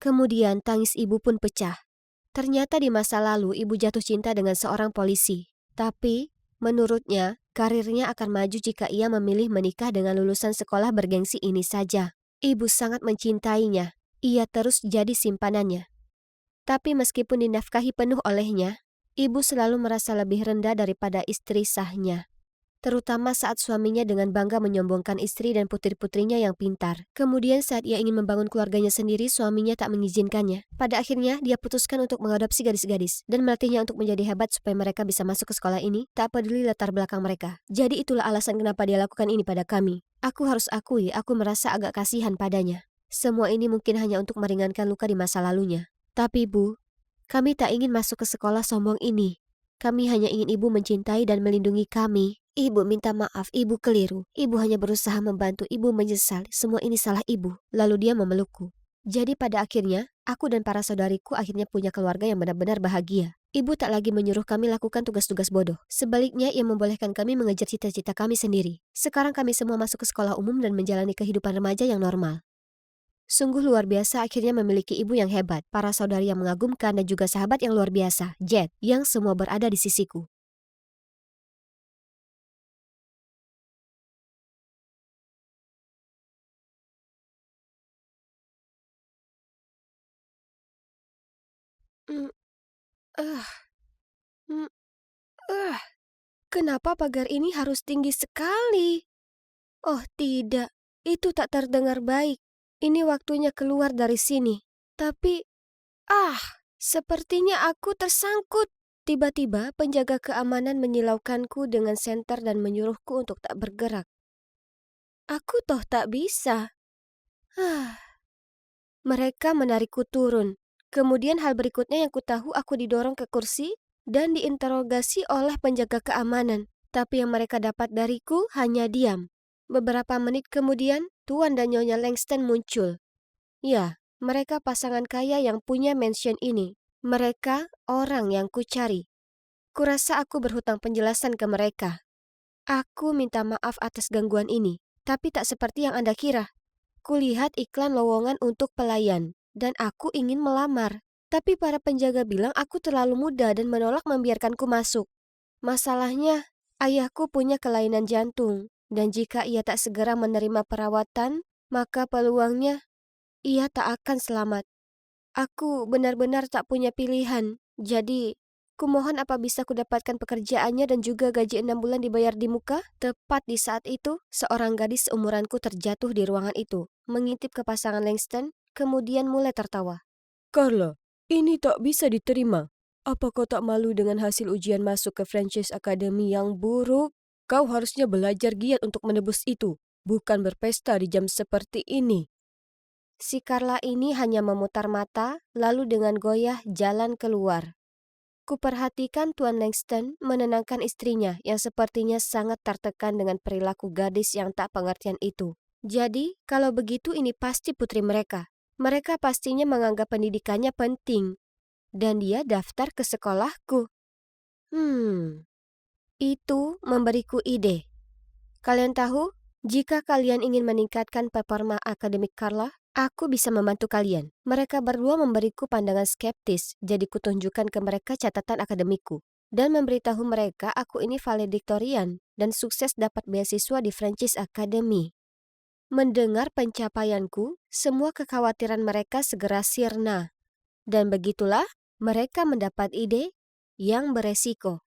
Speaker 1: Kemudian tangis ibu pun pecah. Ternyata di masa lalu ibu jatuh cinta dengan seorang polisi. Tapi, menurutnya, karirnya akan maju jika ia memilih menikah dengan lulusan sekolah bergengsi ini saja. Ibu sangat mencintainya. Ia terus jadi simpanannya. Tapi meskipun dinafkahi penuh olehnya, ibu selalu merasa lebih rendah daripada istri sahnya. Terutama saat suaminya dengan bangga menyombongkan istri dan putri-putrinya yang pintar. Kemudian saat ia ingin membangun keluarganya sendiri, suaminya tak mengizinkannya. Pada akhirnya, dia putuskan untuk mengadopsi gadis-gadis dan melatihnya untuk menjadi hebat supaya mereka bisa masuk ke sekolah ini, tak peduli latar belakang mereka. Jadi itulah alasan kenapa dia lakukan ini pada kami. Aku harus akui, aku merasa agak kasihan padanya. Semua ini mungkin hanya untuk meringankan luka di masa lalunya. Tapi Bu, kami tak ingin masuk ke sekolah sombong ini. Kami hanya ingin Ibu mencintai dan melindungi kami. Ibu minta maaf, ibu keliru. Ibu hanya berusaha membantu, ibu menyesal. Semua ini salah ibu. Lalu dia memelukku. Jadi pada akhirnya, aku dan para saudariku akhirnya punya keluarga yang benar-benar bahagia. Ibu tak lagi menyuruh kami lakukan tugas-tugas bodoh. Sebaliknya, ia membolehkan kami mengejar cita-cita kami sendiri. Sekarang kami semua masuk ke sekolah umum dan menjalani kehidupan remaja yang normal. Sungguh luar biasa akhirnya memiliki ibu yang hebat, para saudari yang mengagumkan dan juga sahabat yang luar biasa, Jet, yang semua berada di sisiku. Mm, ah, mm, ah. Kenapa pagar ini harus tinggi sekali? Oh tidak, itu tak terdengar baik. Ini waktunya keluar dari sini. Tapi, sepertinya aku tersangkut. Tiba-tiba penjaga keamanan menyilaukanku dengan senter dan menyuruhku untuk tak bergerak. Aku toh tak bisa. Mereka menarikku turun. Kemudian hal berikutnya yang kutahu aku didorong ke kursi dan diinterogasi oleh penjaga keamanan. Tapi yang mereka dapat dariku hanya diam. Beberapa menit kemudian, Tuan dan Nyonya Langston muncul. Ya, mereka pasangan kaya yang punya mansion ini. Mereka orang yang kucari. Kurasa aku berhutang penjelasan ke mereka. Aku minta maaf atas gangguan ini, tapi tak seperti yang Anda kira. Kulihat iklan lowongan untuk pelayan, dan aku ingin melamar. Tapi para penjaga bilang aku terlalu muda dan menolak membiarkanku masuk. Masalahnya, ayahku punya kelainan jantung, dan jika ia tak segera menerima perawatan, maka peluangnya ia tak akan selamat. Aku benar-benar tak punya pilihan, jadi kumohon apa bisa kudapatkan pekerjaannya dan juga gaji 6 bulan dibayar di muka? Tepat di saat itu, seorang gadis seumuranku terjatuh di ruangan itu, mengintip ke pasangan Langston, kemudian mulai tertawa. Carla, ini tak bisa diterima. Apa kau tak malu dengan hasil ujian masuk ke Franchise Academy yang buruk? Kau harusnya belajar giat untuk menebus itu, bukan berpesta di jam seperti ini. Si Carla ini hanya memutar mata, lalu dengan goyah jalan keluar. Kuperhatikan Tuan Langston menenangkan istrinya yang sepertinya sangat tertekan dengan perilaku gadis yang tak pengertian itu. Jadi, kalau begitu ini pasti putri mereka. Mereka pastinya menganggap pendidikannya penting. Dan dia daftar ke sekolahku. Itu memberiku ide. Kalian tahu, jika kalian ingin meningkatkan performa akademik Carla, aku bisa membantu kalian. Mereka berdua memberiku pandangan skeptis, jadi kutunjukkan ke mereka catatan akademikku. Dan memberitahu mereka aku ini valediktorian dan sukses dapat beasiswa di Franchise Academy. Mendengar pencapaianku, semua kekhawatiran mereka segera sirna. Dan begitulah, mereka mendapat ide yang beresiko.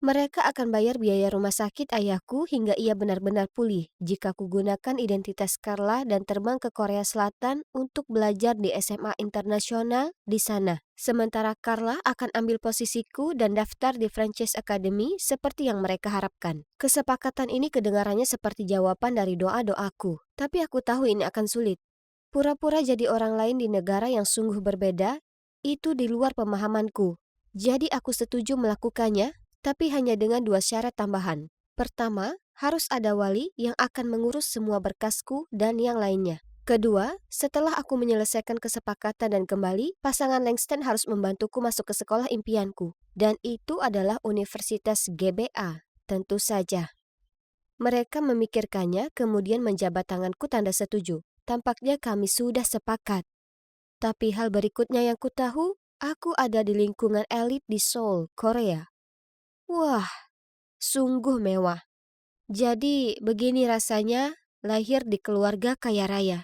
Speaker 1: Mereka akan bayar biaya rumah sakit ayahku hingga ia benar-benar pulih jika kugunakan identitas Carla dan terbang ke Korea Selatan untuk belajar di SMA internasional di sana. Sementara Carla akan ambil posisiku dan daftar di Franchise Academy seperti yang mereka harapkan. Kesepakatan ini kedengarannya seperti jawaban dari doa-doaku, tapi aku tahu ini akan sulit. Pura-pura jadi orang lain di negara yang sungguh berbeda itu di luar pemahamanku. Jadi aku setuju melakukannya, tapi hanya dengan 2 syarat tambahan. Pertama, harus ada wali yang akan mengurus semua berkasku dan yang lainnya. Kedua, setelah aku menyelesaikan kesepakatan dan kembali, pasangan Langston harus membantuku masuk ke sekolah impianku. Dan itu adalah Universitas GBA, tentu saja. Mereka memikirkannya, kemudian menjabat tanganku tanda setuju. Tampaknya kami sudah sepakat. Tapi hal berikutnya yang kutahu, aku ada di lingkungan elit di Seoul, Korea. Wah, sungguh mewah. Jadi, begini rasanya lahir di keluarga kaya raya.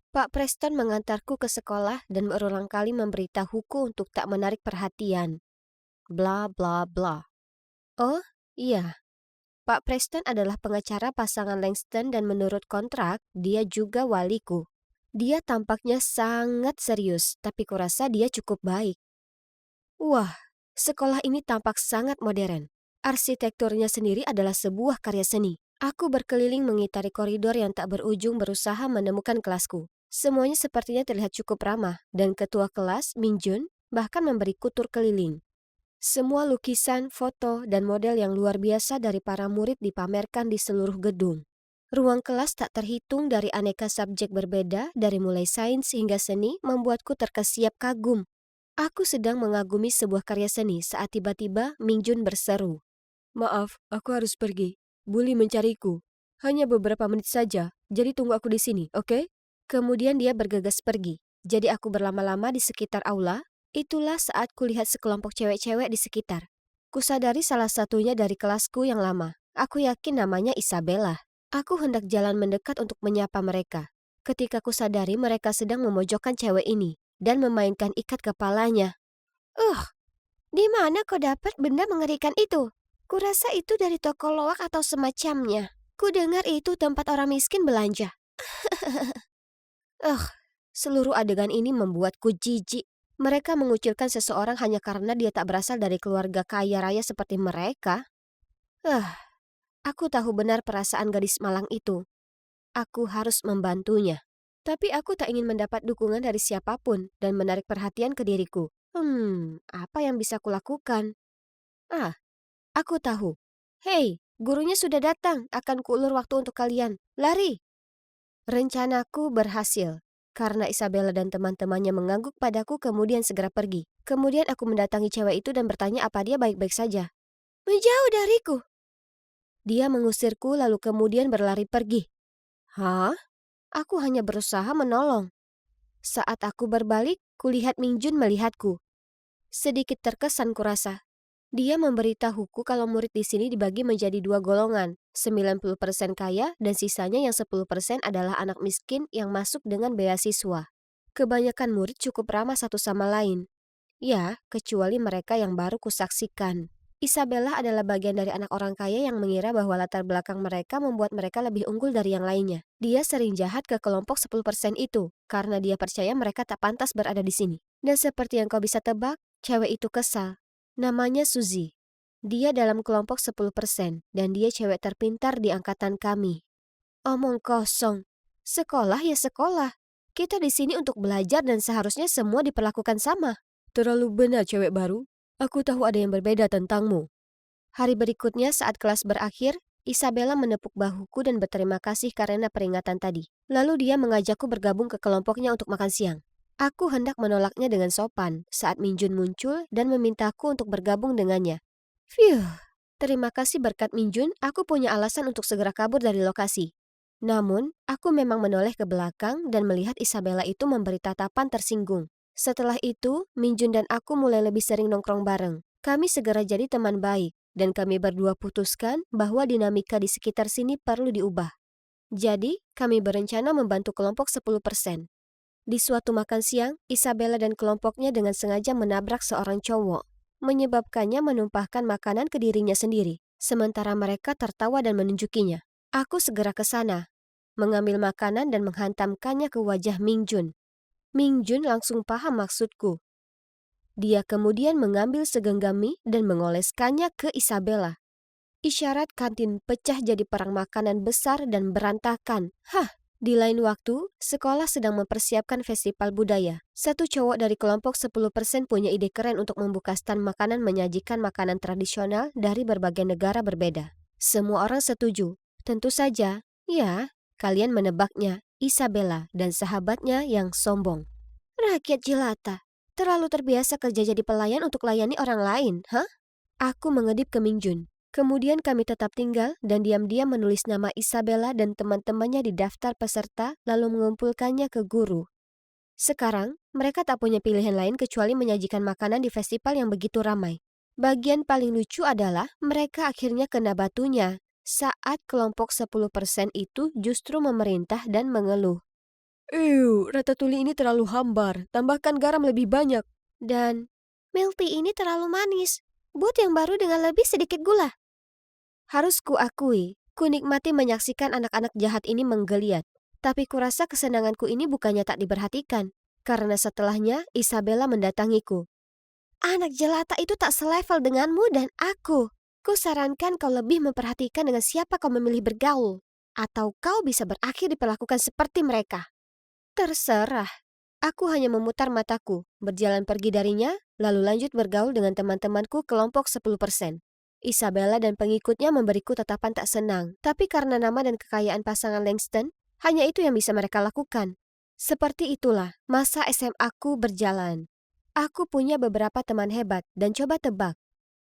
Speaker 1: Pak Preston mengantarku ke sekolah dan berulang kali memberitahuku untuk tak menarik perhatian. Bla bla bla. Oh, iya. Pak Preston adalah pengacara pasangan Langston dan menurut kontrak, dia juga waliku. Dia tampaknya sangat serius, tapi kurasa dia cukup baik. Wah, sekolah ini tampak sangat modern. Arsitekturnya sendiri adalah sebuah karya seni. Aku berkeliling mengitari koridor yang tak berujung berusaha menemukan kelasku. Semuanya sepertinya terlihat cukup ramah, dan ketua kelas, Min Jun, bahkan memberiku tur keliling. Semua lukisan, foto, dan model yang luar biasa dari para murid dipamerkan di seluruh gedung. Ruang kelas tak terhitung dari aneka subjek berbeda, dari mulai sains hingga seni, membuatku terkesiap kagum. Aku sedang mengagumi sebuah karya seni saat tiba-tiba Min Jun berseru. Maaf, aku harus pergi. Bully mencariku. Hanya beberapa menit saja, jadi tunggu aku di sini, oke? Kemudian dia bergegas pergi. Jadi aku berlama-lama di sekitar aula. Itulah saat kulihat sekelompok cewek-cewek di sekitar. Kusadari salah satunya dari kelasku yang lama. Aku yakin namanya Isabella. Aku hendak jalan mendekat untuk menyapa mereka. Ketika kusadari mereka sedang memojokkan cewek ini dan memainkan ikat kepalanya. Di mana kau dapat benda mengerikan itu? Kurasa itu dari toko loak atau semacamnya. Kudengar itu tempat orang miskin belanja. Seluruh adegan ini membuatku jijik. Mereka mengucilkan seseorang hanya karena dia tak berasal dari keluarga kaya raya seperti mereka. Aku tahu benar perasaan gadis malang itu. Aku harus membantunya. Tapi aku tak ingin mendapat dukungan dari siapapun dan menarik perhatian ke diriku. Apa yang bisa kulakukan? Aku tahu. Hei, gurunya sudah datang. Akan kuulur waktu untuk kalian. Lari! Rencanaku berhasil. Karena Isabella dan teman-temannya mengangguk padaku kemudian segera pergi. Kemudian aku mendatangi cewek itu dan bertanya apa dia baik-baik saja. Menjauh dariku. Dia mengusirku lalu kemudian berlari pergi. Hah? Aku hanya berusaha menolong. Saat aku berbalik, kulihat Min Jun melihatku. Sedikit terkesan kurasa. Dia memberitahuku kalau murid di sini dibagi menjadi 2 golongan, 90% kaya dan sisanya yang 10% adalah anak miskin yang masuk dengan beasiswa. Kebanyakan murid cukup ramah satu sama lain. Ya, kecuali mereka yang baru kusaksikan. Isabella adalah bagian dari anak orang kaya yang mengira bahwa latar belakang mereka membuat mereka lebih unggul dari yang lainnya. Dia sering jahat ke kelompok 10% itu, karena dia percaya mereka tak pantas berada di sini. Dan seperti yang kau bisa tebak, cewek itu kesal. Namanya Suzy. Dia dalam kelompok 10% dan dia cewek terpintar di angkatan kami. Omong kosong. Sekolah ya sekolah. Kita di sini untuk belajar dan seharusnya semua diperlakukan sama. Terlalu benar cewek baru. Aku tahu ada yang berbeda tentangmu. Hari berikutnya saat kelas berakhir, Isabella menepuk bahuku dan berterima kasih karena peringatan tadi. Lalu dia mengajakku bergabung ke kelompoknya untuk makan siang. Aku hendak menolaknya dengan sopan saat Min Jun muncul dan memintaku untuk bergabung dengannya. Terima kasih berkat Min Jun, aku punya alasan untuk segera kabur dari lokasi. Namun, aku memang menoleh ke belakang dan melihat Isabella itu memberi tatapan tersinggung. Setelah itu, Min Jun dan aku mulai lebih sering nongkrong bareng. Kami segera jadi teman baik, dan kami berdua putuskan bahwa dinamika di sekitar sini perlu diubah. Jadi, kami berencana membantu kelompok 10%. Di suatu makan siang, Isabella dan kelompoknya dengan sengaja menabrak seorang cowok, menyebabkannya menumpahkan makanan ke dirinya sendiri, sementara mereka tertawa dan menunjukinya. Aku segera ke sana, mengambil makanan dan menghantamkannya ke wajah Min Jun. Min Jun langsung paham maksudku. Dia kemudian mengambil segenggam mie dan mengoleskannya ke Isabella. Isyarat kantin pecah jadi perang makanan besar dan berantakan. Di lain waktu, sekolah sedang mempersiapkan festival budaya. Satu cowok dari kelompok 10% punya ide keren untuk membuka stand makanan menyajikan makanan tradisional dari berbagai negara berbeda. Semua orang setuju. Tentu saja, ya, kalian menebaknya, Isabella dan sahabatnya yang sombong. Rakyat jelata, terlalu terbiasa kerja jadi pelayan untuk layani orang lain, hah? Aku mengedip ke Mingjun. Kemudian kami tetap tinggal dan diam-diam menulis nama Isabella dan teman-temannya di daftar peserta lalu mengumpulkannya ke guru. Sekarang, mereka tak punya pilihan lain kecuali menyajikan makanan di festival yang begitu ramai. Bagian paling lucu adalah mereka akhirnya kena batunya saat kelompok 10% itu justru memerintah dan mengeluh. Ratatouille ini terlalu hambar, tambahkan garam lebih banyak. Dan, milk tea ini terlalu manis, buat yang baru dengan lebih sedikit gula. Harus kuakui, kunikmati menyaksikan anak-anak jahat ini menggeliat. Tapi kurasa kesenanganku ini bukannya tak diperhatikan, karena setelahnya Isabella mendatangiku. Anak jelata itu tak selevel denganmu dan aku. Kusarankan kau lebih memperhatikan dengan siapa kau memilih bergaul. Atau kau bisa berakhir diperlakukan seperti mereka. Terserah. Aku hanya memutar mataku, berjalan pergi darinya, lalu lanjut bergaul dengan teman-temanku kelompok 10%. Isabella dan pengikutnya memberiku tatapan tak senang, tapi karena nama dan kekayaan pasangan Langston, hanya itu yang bisa mereka lakukan. Seperti itulah masa SMA-ku berjalan. Aku punya beberapa teman hebat dan coba tebak.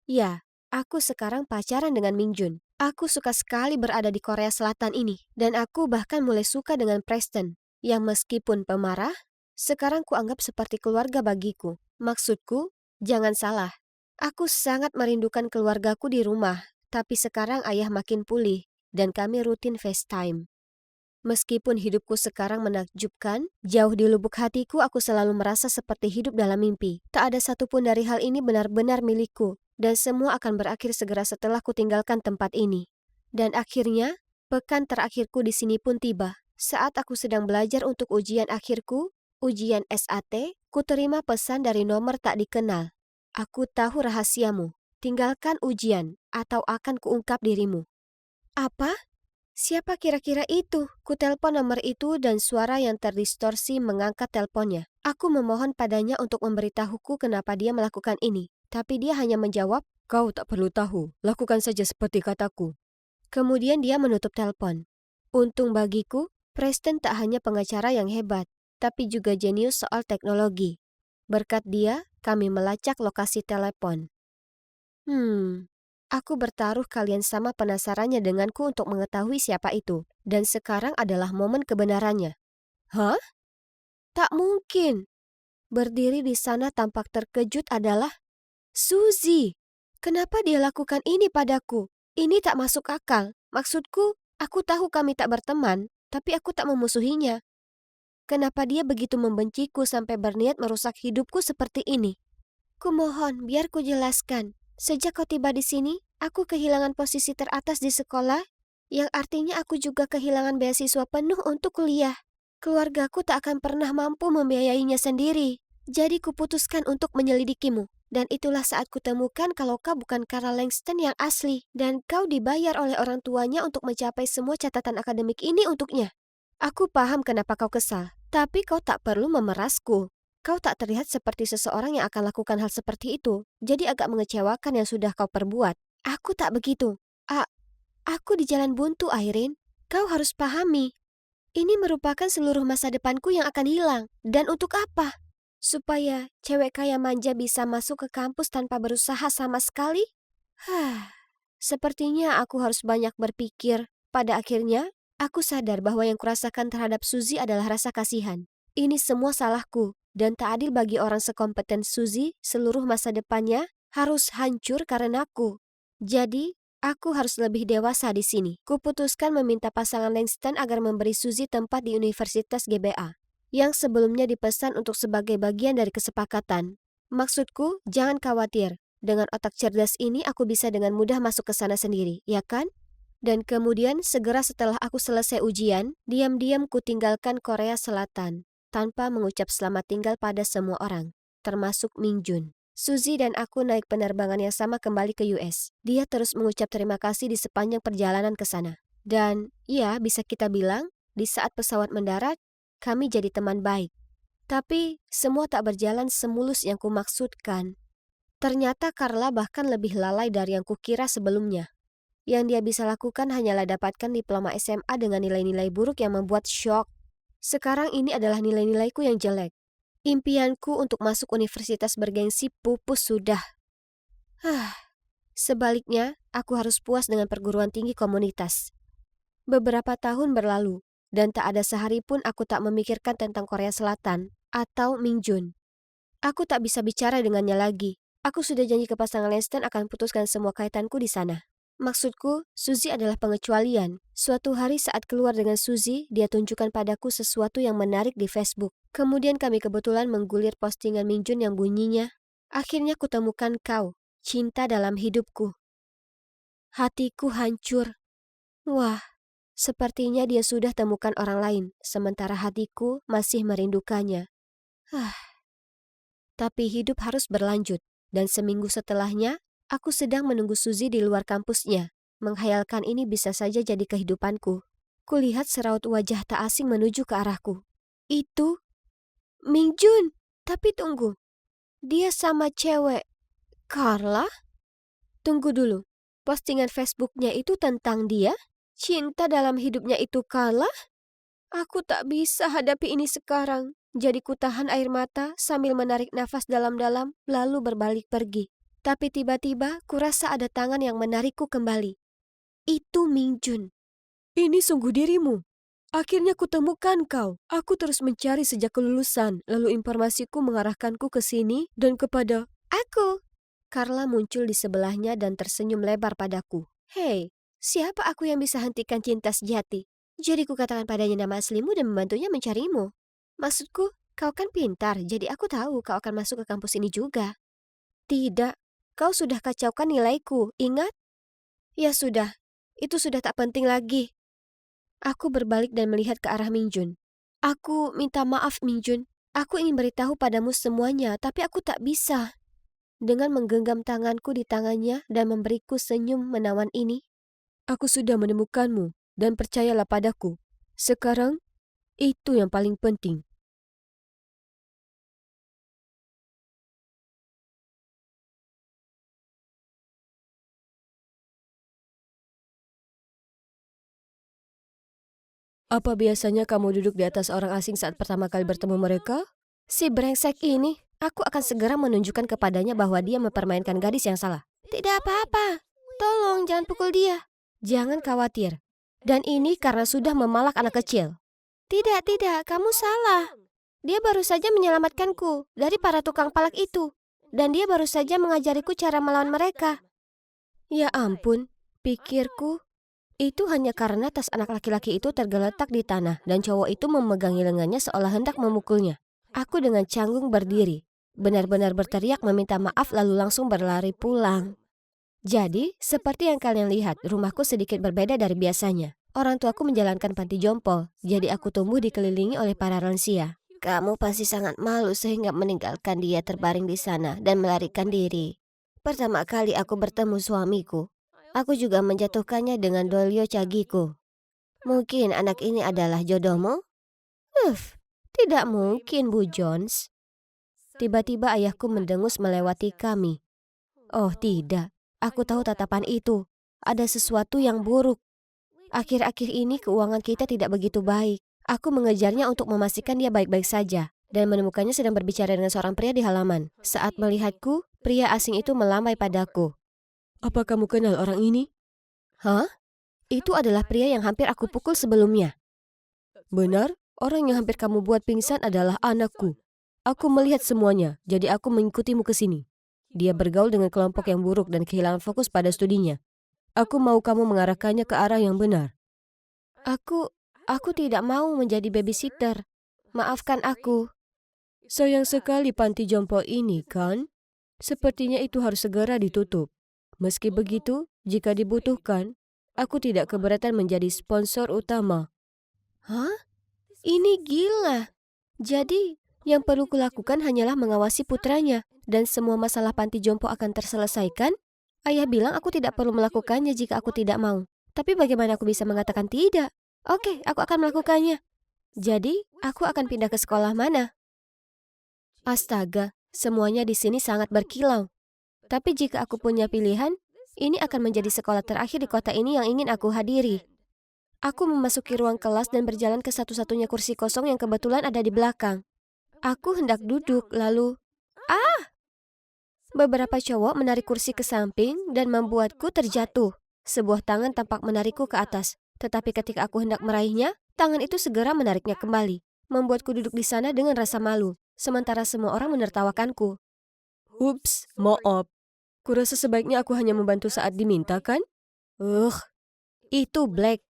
Speaker 1: Ya, aku sekarang pacaran dengan Mingjun. Aku suka sekali berada di Korea Selatan ini, dan aku bahkan mulai suka dengan Preston, yang meskipun pemarah, sekarang kuanggap seperti keluarga bagiku. Maksudku, jangan salah. Aku sangat merindukan keluargaku di rumah, tapi sekarang ayah makin pulih, dan kami rutin FaceTime. Meskipun hidupku sekarang menakjubkan, jauh di lubuk hatiku aku selalu merasa seperti hidup dalam mimpi. Tak ada satupun dari hal ini benar-benar milikku, dan semua akan berakhir segera setelah kutinggalkan tempat ini. Dan akhirnya, pekan terakhirku di sini pun tiba. Saat aku sedang belajar untuk ujian akhirku, ujian SAT, kuterima pesan dari nomor tak dikenal. Aku tahu rahasiamu. Tinggalkan ujian, atau akan kuungkap dirimu. Apa? Siapa kira-kira itu? Kutelpon nomor itu dan suara yang terdistorsi mengangkat telponnya. Aku memohon padanya untuk memberitahuku kenapa dia melakukan ini. Tapi dia hanya menjawab, "Kau tak perlu tahu, lakukan saja seperti kataku." Kemudian dia menutup telepon. Untung bagiku, Preston tak hanya pengacara yang hebat, tapi juga jenius soal teknologi. Berkat dia, kami melacak lokasi telepon. Aku bertaruh kalian sama penasarannya denganku untuk mengetahui siapa itu. Dan sekarang adalah momen kebenarannya. Hah? Tak mungkin. Berdiri di sana tampak terkejut adalah Suzy. Kenapa dia lakukan ini padaku? Ini tak masuk akal. Maksudku, aku tahu kami tak berteman, tapi aku tak memusuhinya. Kenapa dia begitu membenciku sampai berniat merusak hidupku seperti ini? Kumohon, biar ku jelaskan. Sejak kau tiba di sini, aku kehilangan posisi teratas di sekolah, yang artinya aku juga kehilangan beasiswa penuh untuk kuliah. Keluargaku tak akan pernah mampu membiayainya sendiri. Jadi kuputuskan untuk menyelidikimu. Dan itulah saat kutemukan kalau kau bukan Kara Langston yang asli. Dan kau dibayar oleh orang tuanya untuk mencapai semua catatan akademik ini untuknya. Aku paham kenapa kau kesal, tapi kau tak perlu memerasku. Kau tak terlihat seperti seseorang yang akan lakukan hal seperti itu. Jadi agak mengecewakan yang sudah kau perbuat. Aku tak begitu. Aku di jalan buntu, Airin. Kau harus pahami. Ini merupakan seluruh masa depanku yang akan hilang. Dan untuk apa? Supaya cewek kaya manja bisa masuk ke kampus tanpa berusaha sama sekali? Sepertinya aku harus banyak berpikir. Pada akhirnya, aku sadar bahwa yang kurasakan terhadap Suzy adalah rasa kasihan. Ini semua salahku. Dan tak adil bagi orang sekompeten Suzy, seluruh masa depannya harus hancur karenaku. Jadi, aku harus lebih dewasa di sini. Kuputuskan meminta pasangan Langston agar memberi Suzy tempat di Universitas GBA, yang sebelumnya dipesan untuk sebagai bagian dari kesepakatan. Maksudku, jangan khawatir. Dengan otak cerdas ini aku bisa dengan mudah masuk ke sana sendiri, ya kan? Dan kemudian segera setelah aku selesai ujian, diam-diam kutinggalkan Korea Selatan. Tanpa mengucap selamat tinggal pada semua orang, termasuk Mingjun. Suzy dan aku naik penerbangan yang sama kembali ke US. Dia terus mengucap terima kasih di sepanjang perjalanan ke sana. Dan, ya bisa kita bilang, Di saat pesawat mendarat, kami jadi teman baik. Tapi semua tak berjalan semulus yang kumaksudkan. Ternyata Carla bahkan lebih lalai dari yang kukira sebelumnya. Yang dia bisa lakukan hanyalah dapatkan diploma SMA dengan nilai-nilai buruk yang membuat syok. Sekarang ini adalah nilai-nilaiku yang jelek. Impianku untuk masuk universitas bergengsi pupus sudah. Sebaliknya, aku harus puas dengan perguruan tinggi komunitas. Beberapa tahun berlalu, dan tak ada sehari pun aku tak memikirkan tentang Korea Selatan atau Mingjun. Aku tak bisa bicara dengannya lagi. Aku sudah janji ke pasangan Lanston akan putuskan semua kaitanku di sana. Maksudku, Suzy adalah pengecualian. Suatu hari saat keluar dengan Suzy, dia tunjukkan padaku sesuatu yang menarik di Facebook. Kemudian kami kebetulan menggulir postingan Mingjun yang bunyinya, "Akhirnya kutemukan kau, cinta dalam hidupku." Hatiku hancur. Wah, sepertinya dia sudah temukan orang lain, sementara hatiku masih merindukannya. Tapi hidup harus berlanjut, dan seminggu setelahnya, aku sedang menunggu Suzy di luar kampusnya. Menghayalkan ini bisa saja jadi kehidupanku. Kulihat seraut wajah tak asing menuju ke arahku. Itu Mingjun. Tapi tunggu, dia sama cewek Carla? Tunggu dulu, postingan Facebooknya itu tentang dia? Cinta dalam hidupnya itu Carla? Aku tak bisa hadapi ini sekarang. Jadi kutahan air mata sambil menarik nafas dalam-dalam lalu berbalik pergi. Tapi tiba-tiba kurasa ada tangan yang menarikku kembali. Itu Mingjun. Ini sungguh dirimu. Akhirnya kutemukan kau. Aku terus mencari sejak kelulusan, lalu informasiku mengarahkanku ke sini dan kepada aku. Carla muncul di sebelahnya dan tersenyum lebar padaku. Hei, siapa aku yang bisa hentikan cinta sejati? Jadi kukatakan padanya nama aslimu dan membantunya mencarimu. Maksudku, kau kan pintar, jadi aku tahu kau akan masuk ke kampus ini juga. Tidak, kau sudah kacaukan nilaiku, ingat? Ya sudah, itu sudah tak penting lagi. Aku berbalik dan melihat ke arah Mingjun. Aku minta maaf Mingjun, aku ingin beritahu padamu semuanya, tapi aku tak bisa. Dengan menggenggam tanganku di tangannya dan memberiku senyum menawan ini. Aku sudah menemukanmu, dan percayalah padaku. Sekarang, itu yang paling penting. Apa biasanya kamu duduk di atas orang asing saat pertama kali bertemu mereka? Si brengsek ini, aku akan segera menunjukkan kepadanya bahwa dia mempermainkan gadis yang salah. Tidak apa-apa. Tolong jangan pukul dia. Jangan khawatir. Dan ini karena sudah memalak anak kecil. Tidak, kamu salah. Dia baru saja menyelamatkanku dari para tukang palak itu. Dan dia baru saja mengajariku cara melawan mereka. Ya ampun, pikirku. Itu hanya karena tas anak laki-laki itu tergeletak di tanah dan cowok itu memegangi lengannya seolah hendak memukulnya. Aku dengan canggung berdiri, benar-benar berteriak meminta maaf lalu langsung berlari pulang. Jadi, seperti yang kalian lihat, rumahku sedikit berbeda dari biasanya. Orang tuaku menjalankan panti jompo, jadi aku tumbuh dikelilingi oleh para lansia. Kamu pasti sangat malu sehingga meninggalkan dia terbaring di sana dan melarikan diri. Pertama kali aku bertemu suamiku, aku juga menjatuhkannya dengan Dolio Cagiku. Mungkin anak ini adalah jodohmu? Tidak mungkin, Bu Jones. Tiba-tiba ayahku mendengus melewati kami. Oh tidak, aku tahu tatapan itu. Ada sesuatu yang buruk. Akhir-akhir ini keuangan kita tidak begitu baik. Aku mengejarnya untuk memastikan dia baik-baik saja. Dan menemukannya sedang berbicara dengan seorang pria di halaman. Saat melihatku, pria asing itu melambai padaku. Apa kamu kenal orang ini? Hah? Itu adalah pria yang hampir aku pukul sebelumnya. Benar, orang yang hampir kamu buat pingsan adalah anakku. Aku melihat semuanya, jadi aku mengikutimu ke sini. Dia bergaul dengan kelompok yang buruk dan kehilangan fokus pada studinya. Aku mau kamu mengarahkannya ke arah yang benar. Aku tidak mau menjadi babysitter. Maafkan aku. Sayang sekali panti jompo ini, kan? Sepertinya itu harus segera ditutup. Meski begitu, jika dibutuhkan, aku tidak keberatan menjadi sponsor utama. Hah? Ini gila. Jadi, yang perlu kulakukan hanyalah mengawasi putranya, dan semua masalah panti jompo akan terselesaikan? Ayah bilang aku tidak perlu melakukannya jika aku tidak mau. Tapi bagaimana aku bisa mengatakan tidak? Oke, aku akan melakukannya. Jadi, aku akan pindah ke sekolah mana? Astaga, semuanya di sini sangat berkilau. Tapi jika aku punya pilihan, ini akan menjadi sekolah terakhir di kota ini yang ingin aku hadiri. Aku memasuki ruang kelas dan berjalan ke satu-satunya kursi kosong yang kebetulan ada di belakang. Aku hendak duduk, lalu beberapa cowok menarik kursi ke samping dan membuatku terjatuh. Sebuah tangan tampak menarikku ke atas. Tetapi ketika aku hendak meraihnya, tangan itu segera menariknya kembali. Membuatku duduk di sana dengan rasa malu. Sementara semua orang menertawakanku. Ups, maaf. Kurasa sebaiknya aku hanya membantu saat diminta, kan? Itu Black.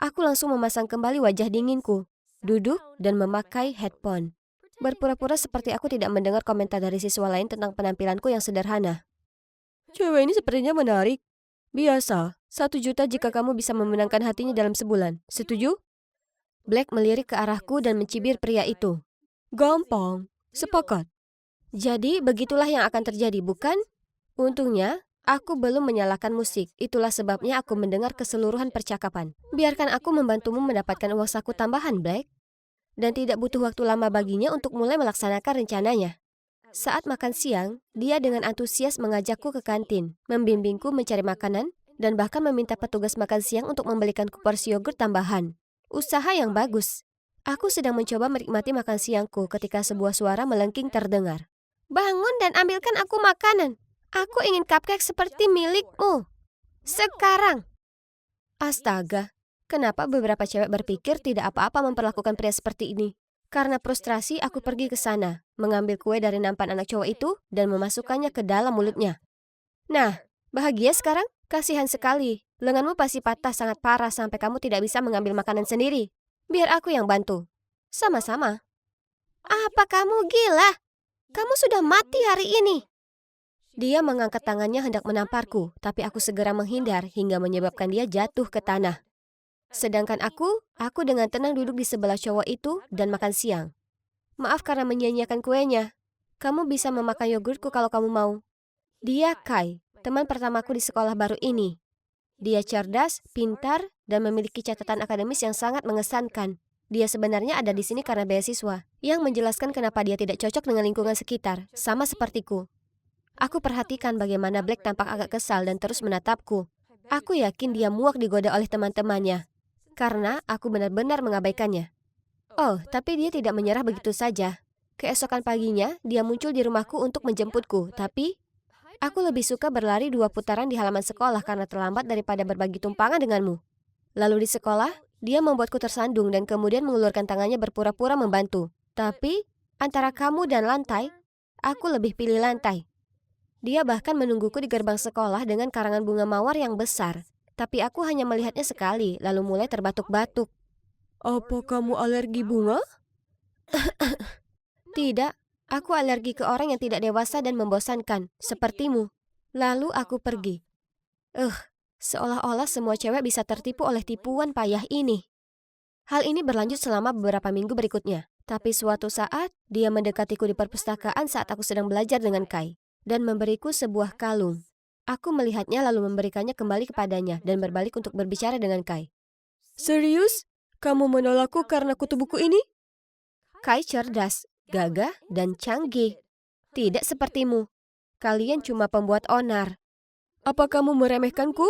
Speaker 1: Aku langsung memasang kembali wajah dinginku. Duduk dan memakai headphone. Berpura-pura seperti aku tidak mendengar komentar dari siswa lain tentang penampilanku yang sederhana. Cewek ini sepertinya menarik. Biasa, 1 juta jika kamu bisa memenangkan hatinya dalam sebulan. Setuju? Black melirik ke arahku dan mencibir pria itu. Gampang, sepakat. Jadi begitulah yang akan terjadi, bukan? Untungnya, aku belum menyalakan musik. Itulah sebabnya aku mendengar keseluruhan percakapan. Biarkan aku membantumu mendapatkan uang saku tambahan, Black. Dan tidak butuh waktu lama baginya untuk mulai melaksanakan rencananya. Saat makan siang, dia dengan antusias mengajakku ke kantin, membimbingku mencari makanan, dan bahkan meminta petugas makan siang untuk membelikanku porsi yogurt tambahan. Usaha yang bagus. Aku sedang mencoba menikmati makan siangku ketika sebuah suara melengking terdengar. Bangun dan ambilkan aku makanan. Aku ingin cupcake seperti milikmu. Sekarang. Astaga. Kenapa beberapa cewek berpikir tidak apa-apa memperlakukan pria seperti ini? Karena frustrasi, aku pergi ke sana, mengambil kue dari nampan anak cowok itu, dan memasukkannya ke dalam mulutnya. Nah, bahagia sekarang? Kasihan sekali. Lenganmu pasti patah sangat parah sampai kamu tidak bisa mengambil makanan sendiri. Biar aku yang bantu. Sama-sama. Apa kamu gila? Kamu sudah mati hari ini. Dia mengangkat tangannya hendak menamparku, tapi aku segera menghindar hingga menyebabkan dia jatuh ke tanah. Sedangkan aku dengan tenang duduk di sebelah cowok itu dan makan siang. Maaf karena menyia-nyiakan kuenya. Kamu bisa memakan yogurtku kalau kamu mau. Dia Kai, teman pertamaku di sekolah baru ini. Dia cerdas, pintar, dan memiliki catatan akademis yang sangat mengesankan. Dia sebenarnya ada di sini karena beasiswa, yang menjelaskan kenapa dia tidak cocok dengan lingkungan sekitar, sama sepertiku. Aku perhatikan bagaimana Black tampak agak kesal dan terus menatapku. Aku yakin dia muak digoda oleh teman-temannya. Karena aku benar-benar mengabaikannya. Oh, tapi dia tidak menyerah begitu saja. Keesokan paginya, dia muncul di rumahku untuk menjemputku. Tapi, aku lebih suka berlari 2 putaran di halaman sekolah karena terlambat daripada berbagi tumpangan denganmu. Lalu di sekolah, dia membuatku tersandung dan kemudian mengulurkan tangannya berpura-pura membantu. Tapi, antara kamu dan lantai, aku lebih pilih lantai. Dia bahkan menungguku di gerbang sekolah dengan karangan bunga mawar yang besar. Tapi aku hanya melihatnya sekali, lalu mulai terbatuk-batuk. Apa kamu alergi bunga? Tidak, aku alergi ke orang yang tidak dewasa dan membosankan, sepertimu. Lalu aku pergi. Seolah-olah semua cewek bisa tertipu oleh tipuan payah ini. Hal ini berlanjut selama beberapa minggu berikutnya. Tapi suatu saat, dia mendekatiku di perpustakaan saat aku sedang belajar dengan Kai, dan memberiku sebuah kalung. Aku melihatnya lalu memberikannya kembali kepadanya dan berbalik untuk berbicara dengan Kai. Serius? Kamu menolakku karena kutu buku ini? Kai cerdas, gagah, dan canggih. Tidak sepertimu. Kalian cuma pembuat onar. Apa kamu meremehkanku?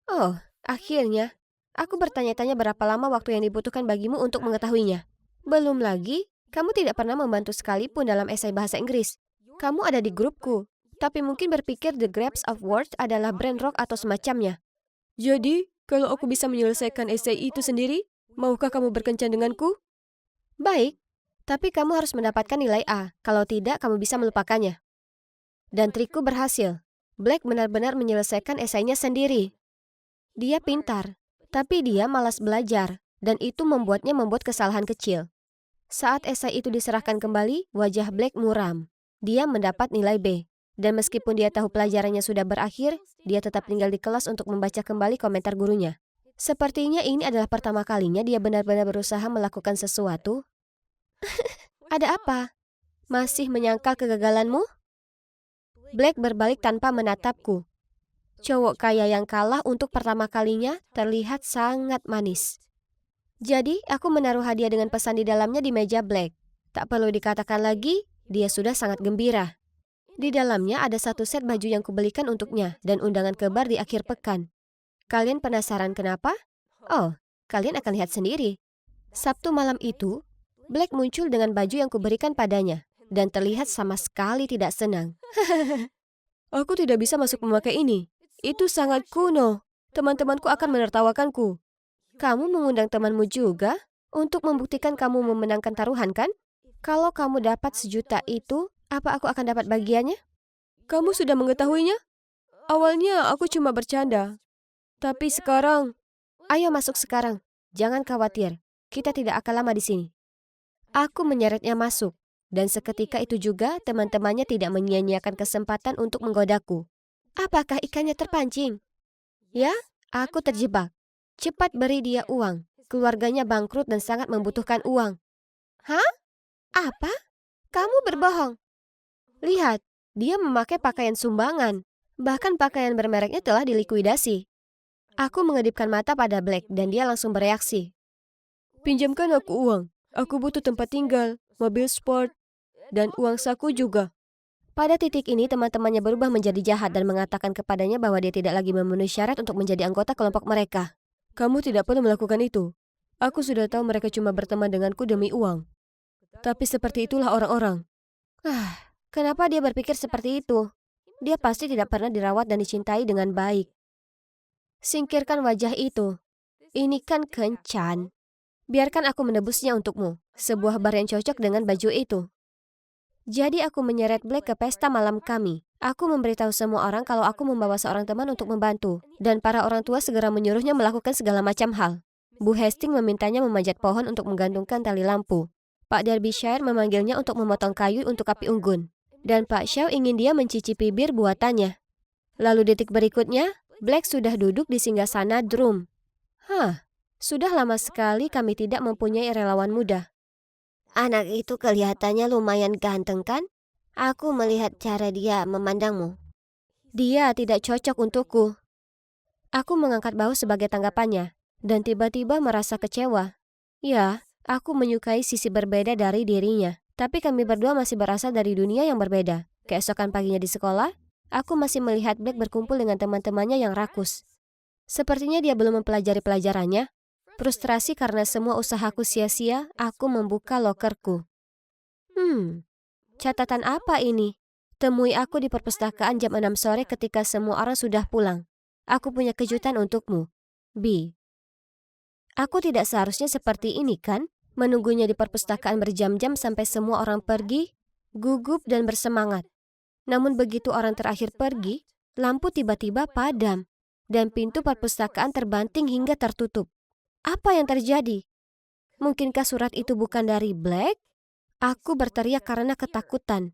Speaker 1: Oh, akhirnya. Aku bertanya-tanya berapa lama waktu yang dibutuhkan bagimu untuk mengetahuinya. Belum lagi, kamu tidak pernah membantu sekalipun dalam esai bahasa Inggris. Kamu ada di grupku. Tapi mungkin berpikir The Grapes of Words adalah brand rock atau semacamnya. Jadi, kalau aku bisa menyelesaikan esai itu sendiri, maukah kamu berkencan denganku? Baik, tapi kamu harus mendapatkan nilai A. Kalau tidak, kamu bisa melupakannya. Dan trikku berhasil. Black benar-benar menyelesaikan esainya sendiri. Dia pintar, tapi dia malas belajar, dan itu membuatnya membuat kesalahan kecil. Saat esai itu diserahkan kembali, wajah Black muram. Dia mendapat nilai B. Dan meskipun dia tahu pelajarannya sudah berakhir, dia tetap tinggal di kelas untuk membaca kembali komentar gurunya. Sepertinya ini adalah pertama kalinya dia benar-benar berusaha melakukan sesuatu. Ada apa? Masih menyangkal kegagalanmu? Black berbalik tanpa menatapku. Cowok kaya yang kalah untuk pertama kalinya terlihat sangat manis. Jadi, aku menaruh hadiah dengan pesan di dalamnya di meja Black. Tak perlu dikatakan lagi, dia sudah sangat gembira. Di dalamnya ada satu set baju yang kubelikan untuknya dan undangan ke bar di akhir pekan. Kalian penasaran kenapa? Oh, kalian akan lihat sendiri. Sabtu malam itu, Black muncul dengan baju yang kuberikan padanya dan terlihat sama sekali tidak senang. Aku tidak bisa masuk memakai ini. Itu sangat kuno. Teman-temanku akan menertawakanku. Kamu mengundang temanmu juga untuk membuktikan kamu memenangkan taruhan, kan? Kalau kamu dapat 1 juta itu, apa aku akan dapat bagiannya? Kamu sudah mengetahuinya? Awalnya aku cuma bercanda. Tapi sekarang, ayo masuk sekarang. Jangan khawatir, kita tidak akan lama di sini. Aku menyeretnya masuk, dan seketika itu juga teman-temannya tidak menyia-nyiakan kesempatan untuk menggodaku. Apakah ikannya terpancing? Ya, aku terjebak. Cepat beri dia uang. Keluarganya bangkrut dan sangat membutuhkan uang. Hah? Apa? Kamu berbohong. Lihat, dia memakai pakaian sumbangan. Bahkan pakaian bermereknya telah dilikuidasi. Aku mengedipkan mata pada Black dan dia langsung bereaksi. Pinjamkan aku uang. Aku butuh tempat tinggal, mobil sport, dan uang saku juga. Pada titik ini teman-temannya berubah menjadi jahat dan mengatakan kepadanya bahwa dia tidak lagi memenuhi syarat untuk menjadi anggota kelompok mereka. Kamu tidak perlu melakukan itu. Aku sudah tahu mereka cuma berteman denganku demi uang. Tapi seperti itulah orang-orang. Kenapa dia berpikir seperti itu? Dia pasti tidak pernah dirawat dan dicintai dengan baik. Singkirkan wajah itu. Ini kan kencan. Biarkan aku menebusnya untukmu. Sebuah bar yang cocok dengan baju itu. Jadi aku menyeret Black ke pesta malam kami. Aku memberitahu semua orang kalau aku membawa seorang teman untuk membantu. Dan para orang tua segera menyuruhnya melakukan segala macam hal. Bu Hastings memintanya memanjat pohon untuk menggantungkan tali lampu. Pak Derbyshire memanggilnya untuk memotong kayu untuk api unggun. Dan Pak Shaw ingin dia mencicipi bir buatannya. Lalu detik berikutnya, Black sudah duduk di singgasana drum. Sudah lama sekali kami tidak mempunyai relawan muda. Anak itu kelihatannya lumayan ganteng, kan? Aku melihat cara dia memandangmu. Dia tidak cocok untukku. Aku mengangkat bahu sebagai tanggapannya, dan tiba-tiba merasa kecewa. Ya, aku menyukai sisi berbeda dari dirinya. Tapi kami berdua masih berasal dari dunia yang berbeda. Keesokan paginya di sekolah, aku masih melihat Black berkumpul dengan teman-temannya yang rakus. Sepertinya dia belum mempelajari pelajarannya. Frustrasi karena semua usahaku sia-sia, aku membuka lokerku. Catatan apa ini? Temui aku di perpustakaan jam 6 sore ketika semua orang sudah pulang. Aku punya kejutan untukmu. B. Aku tidak seharusnya seperti ini, kan? Menunggunya di perpustakaan berjam-jam sampai semua orang pergi, gugup dan bersemangat. Namun begitu orang terakhir pergi, lampu tiba-tiba padam, dan pintu perpustakaan terbanting hingga tertutup. Apa yang terjadi? Mungkinkah surat itu bukan dari Black? Aku berteriak karena ketakutan.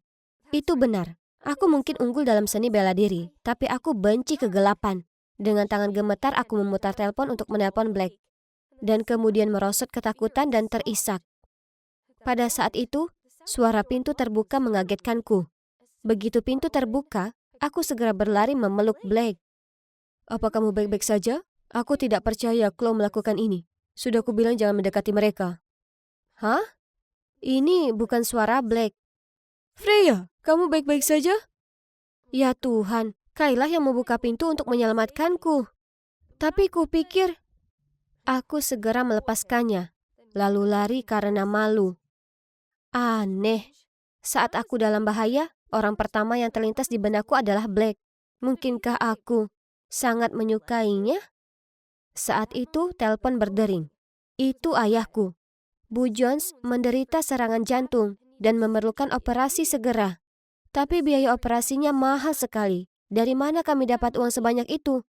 Speaker 1: Itu benar. Aku mungkin unggul dalam seni bela diri, tapi aku benci kegelapan. Dengan tangan gemetar aku memutar telepon untuk menelpon Black. Dan kemudian merosot ketakutan dan terisak. Pada saat itu, suara pintu terbuka mengagetkanku. Begitu pintu terbuka, aku segera berlari memeluk Black. Apa kamu baik-baik saja? Aku tidak percaya Chloe melakukan ini. Sudah kubilang jangan mendekati mereka. Hah? Ini bukan suara Black. Freya, kamu baik-baik saja? Ya Tuhan, Kailah yang membuka pintu untuk menyelamatkanku. Tapi kupikir, aku segera melepaskannya, lalu lari karena malu. Aneh, saat aku dalam bahaya, orang pertama yang terlintas di benakku adalah Black. Mungkinkah aku sangat menyukainya? Saat itu telepon berdering. Itu ayahku. Bu Jones menderita serangan jantung dan memerlukan operasi segera. Tapi biaya operasinya mahal sekali. Dari mana kami dapat uang sebanyak itu?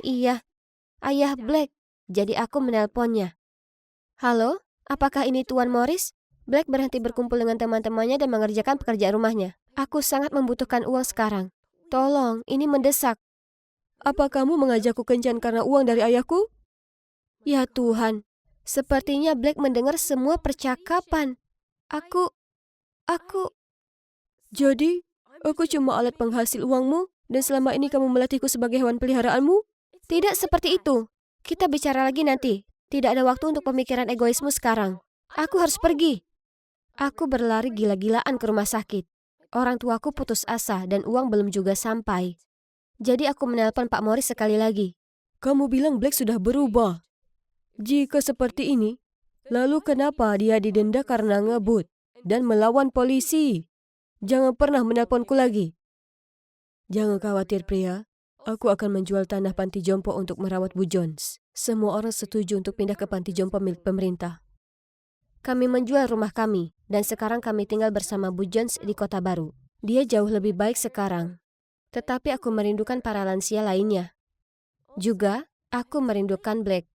Speaker 1: Iya, ayah Black. Jadi aku menelponnya. Halo, apakah ini Tuan Morris? Black berhenti berkumpul dengan teman-temannya dan mengerjakan pekerjaan rumahnya. Aku sangat membutuhkan uang sekarang. Tolong, ini mendesak. Apa kamu mengajakku kencan karena uang dari ayahku? Ya Tuhan, sepertinya Black mendengar semua percakapan. Aku... Jadi, aku cuma alat penghasil uangmu dan selama ini kamu melatihku sebagai hewan peliharaanmu? Tidak seperti itu. Kita bicara lagi nanti. Tidak ada waktu untuk pemikiran egoismu sekarang. Aku harus pergi. Aku berlari gila-gilaan ke rumah sakit. Orang tuaku putus asa dan uang belum juga sampai. Jadi aku menelpon Pak Morris sekali lagi. Kamu bilang Black sudah berubah. Jika seperti ini, lalu kenapa dia didenda karena ngebut dan melawan polisi? Jangan pernah menelponku lagi. Jangan khawatir pria, aku akan menjual tanah panti jompo untuk merawat Bu Jones. Semua orang setuju untuk pindah ke panti jompo milik pemerintah. Kami menjual rumah kami, dan sekarang kami tinggal bersama Bu Jones di kota baru. Dia jauh lebih baik sekarang. Tetapi aku merindukan para lansia lainnya. Juga, aku merindukan Black.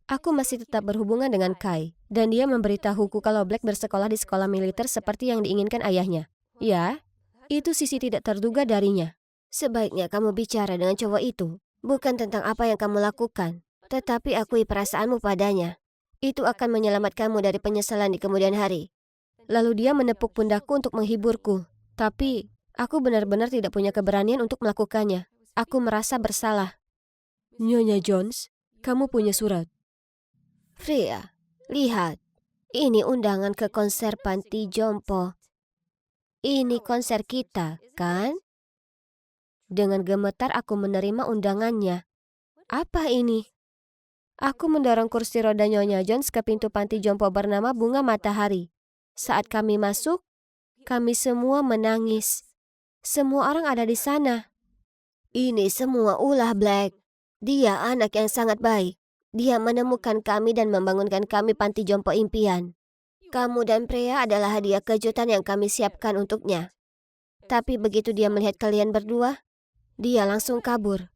Speaker 1: Aku masih tetap berhubungan dengan Kai, dan dia memberitahuku kalau Black bersekolah di sekolah militer seperti yang diinginkan ayahnya. Ya, itu sisi tidak terduga darinya. Sebaiknya kamu bicara dengan cowok itu, bukan tentang apa yang kamu lakukan, tetapi akui perasaanmu padanya. Itu akan menyelamatkan kamu dari penyesalan di kemudian hari. Lalu dia menepuk pundakku untuk menghiburku, tapi aku benar-benar tidak punya keberanian untuk melakukannya. Aku merasa bersalah. Nyonya Jones, kamu punya surat. Freya, lihat. Ini undangan ke konser panti jompo. Ini konser kita, kan? Dengan gemetar aku menerima undangannya. Apa ini? Aku mendorong kursi roda Nyonya Jones ke pintu panti jompo bernama Bunga Matahari. Saat kami masuk, kami semua menangis. Semua orang ada di sana. Ini semua ulah Black. Dia anak yang sangat baik. Dia menemukan kami dan membangunkan kami panti jompo impian. Kamu dan Freya adalah hadiah kejutan yang kami siapkan untuknya. Tapi begitu dia melihat kalian berdua, dia langsung kabur.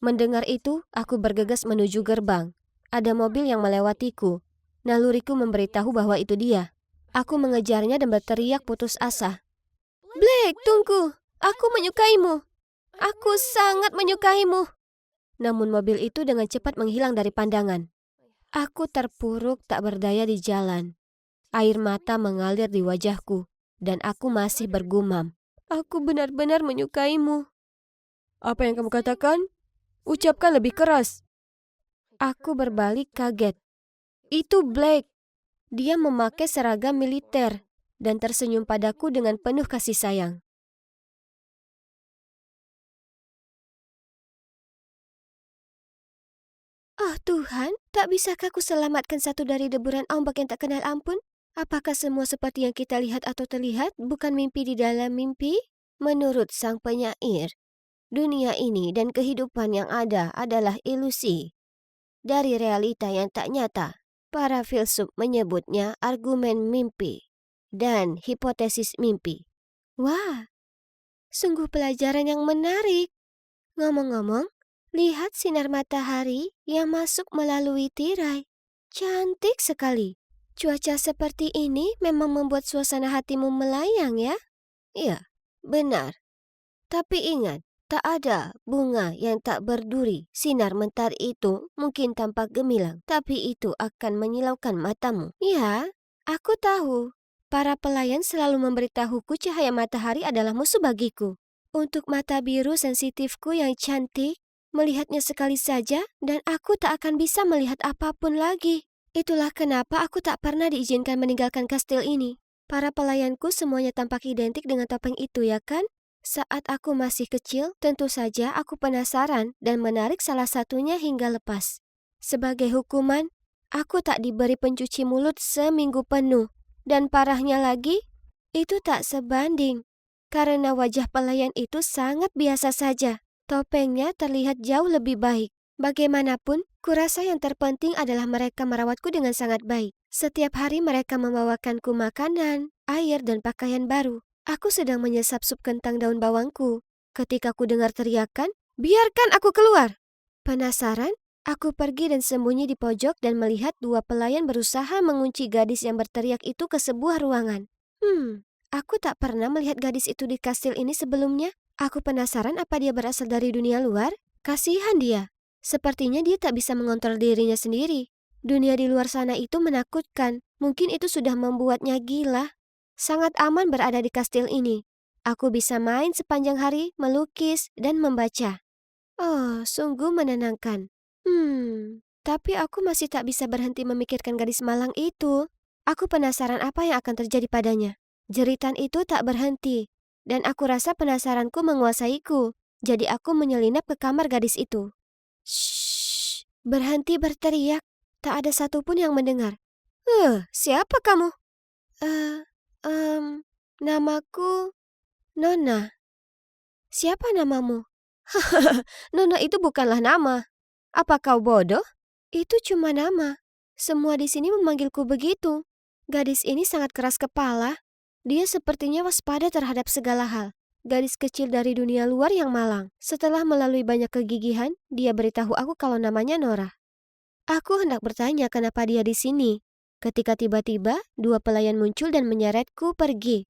Speaker 1: Mendengar itu, aku bergegas menuju gerbang. Ada mobil yang melewatiku. Naluriku memberitahu bahwa itu dia. Aku mengejarnya dan berteriak putus asa. Black, tunggu! Aku menyukaimu! Aku sangat menyukaimu! Namun mobil itu dengan cepat menghilang dari pandangan. Aku terpuruk tak berdaya di jalan. Air mata mengalir di wajahku, dan aku masih bergumam. Aku benar-benar menyukaimu. Apa yang kamu katakan? Ucapkan lebih keras. Aku berbalik kaget. Itu Blake. Dia memakai seragam militer dan tersenyum padaku dengan penuh kasih sayang. Oh Tuhan, tak bisakah ku selamatkan satu dari deburan ombak yang tak kenal ampun? Apakah semua seperti yang kita lihat atau terlihat bukan mimpi di dalam mimpi? Menurut sang penyair, dunia ini dan kehidupan yang ada adalah ilusi dari realita yang tak nyata. Para filsuf menyebutnya argumen mimpi dan hipotesis mimpi. Wah, sungguh pelajaran yang menarik. Ngomong-ngomong, lihat sinar matahari yang masuk melalui tirai. Cantik sekali. Cuaca seperti ini memang membuat suasana hatimu melayang ya? Iya, benar. Tapi ingat, tak ada bunga yang tak berduri. Sinar mentari itu mungkin tampak gemilang, tapi itu akan menyilaukan matamu. Ya, aku tahu. Para pelayan selalu memberitahuku cahaya matahari adalah musuh bagiku. Untuk mata biru sensitifku yang cantik, melihatnya sekali saja dan aku tak akan bisa melihat apapun lagi. Itulah kenapa aku tak pernah diizinkan meninggalkan kastil ini. Para pelayanku semuanya tampak identik dengan topeng itu ya kan? Saat aku masih kecil, tentu saja aku penasaran dan menarik salah satunya hingga lepas. Sebagai hukuman, aku tak diberi pencuci mulut seminggu penuh. Dan parahnya lagi, itu tak sebanding. Karena wajah pelayan itu sangat biasa saja. Topengnya terlihat jauh lebih baik. Bagaimanapun, kurasa yang terpenting adalah mereka merawatku dengan sangat baik. Setiap hari mereka membawakanku makanan, air, dan pakaian baru. Aku sedang menyesap sup kentang daun bawangku. Ketika ku dengar teriakan, biarkan aku keluar. Penasaran? Aku pergi dan sembunyi di pojok dan melihat dua pelayan berusaha mengunci gadis yang berteriak itu ke sebuah ruangan. Aku tak pernah melihat gadis itu di kastil ini sebelumnya. Aku penasaran apa dia berasal dari dunia luar. Kasihan dia. Sepertinya dia tak bisa mengontrol dirinya sendiri. Dunia di luar sana itu menakutkan. Mungkin itu sudah membuatnya gila. Sangat aman berada di kastil ini. Aku bisa main sepanjang hari, melukis, dan membaca. Oh, sungguh menenangkan. Tapi aku masih tak bisa berhenti memikirkan gadis malang itu. Aku penasaran apa yang akan terjadi padanya. Jeritan itu tak berhenti, dan aku rasa penasaranku menguasaiku. Jadi aku menyelinap ke kamar gadis itu. Shh, berhenti berteriak. Tak ada satupun yang mendengar. Siapa kamu? Eh, namaku Nona. Siapa namamu? Nona itu bukanlah nama. Apa kau bodoh? Itu cuma nama. Semua di sini memanggilku begitu. Gadis ini sangat keras kepala. Dia sepertinya waspada terhadap segala hal. Gadis kecil dari dunia luar yang malang. Setelah melalui banyak kegigihan, dia beritahu aku kalau namanya Nora. Aku hendak bertanya kenapa dia di sini. Ketika tiba-tiba, dua pelayan muncul dan menyeretku pergi.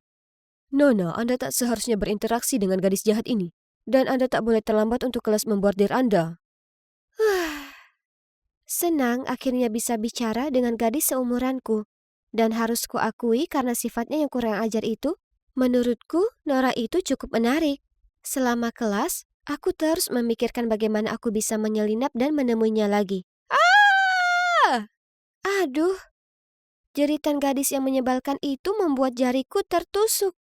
Speaker 1: Nona, Anda tak seharusnya berinteraksi dengan gadis jahat ini. Dan Anda tak boleh terlambat untuk kelas membordir Anda. Senang akhirnya bisa bicara dengan gadis seumuranku. Dan harus kuakui karena sifatnya yang kurang ajar itu, menurutku Nora itu cukup menarik. Selama kelas, aku terus memikirkan bagaimana aku bisa menyelinap dan menemuinya lagi. Aduh, jeritan gadis yang menyebalkan itu membuat jariku tertusuk.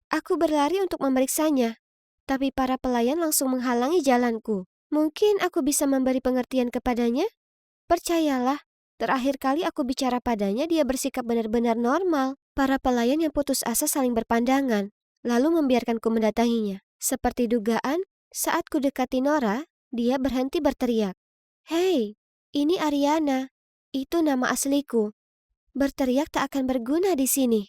Speaker 1: Aku berlari untuk memeriksanya, tapi para pelayan langsung menghalangi jalanku. Mungkin aku bisa memberi pengertian kepadanya? Percayalah, terakhir kali aku bicara padanya dia bersikap benar-benar normal. Para pelayan yang putus asa saling berpandangan, lalu membiarkanku mendatanginya. Seperti dugaan, saat ku dekati Nora, dia berhenti berteriak. Hei, ini Ariana. Itu nama asliku. Berteriak tak akan berguna di sini.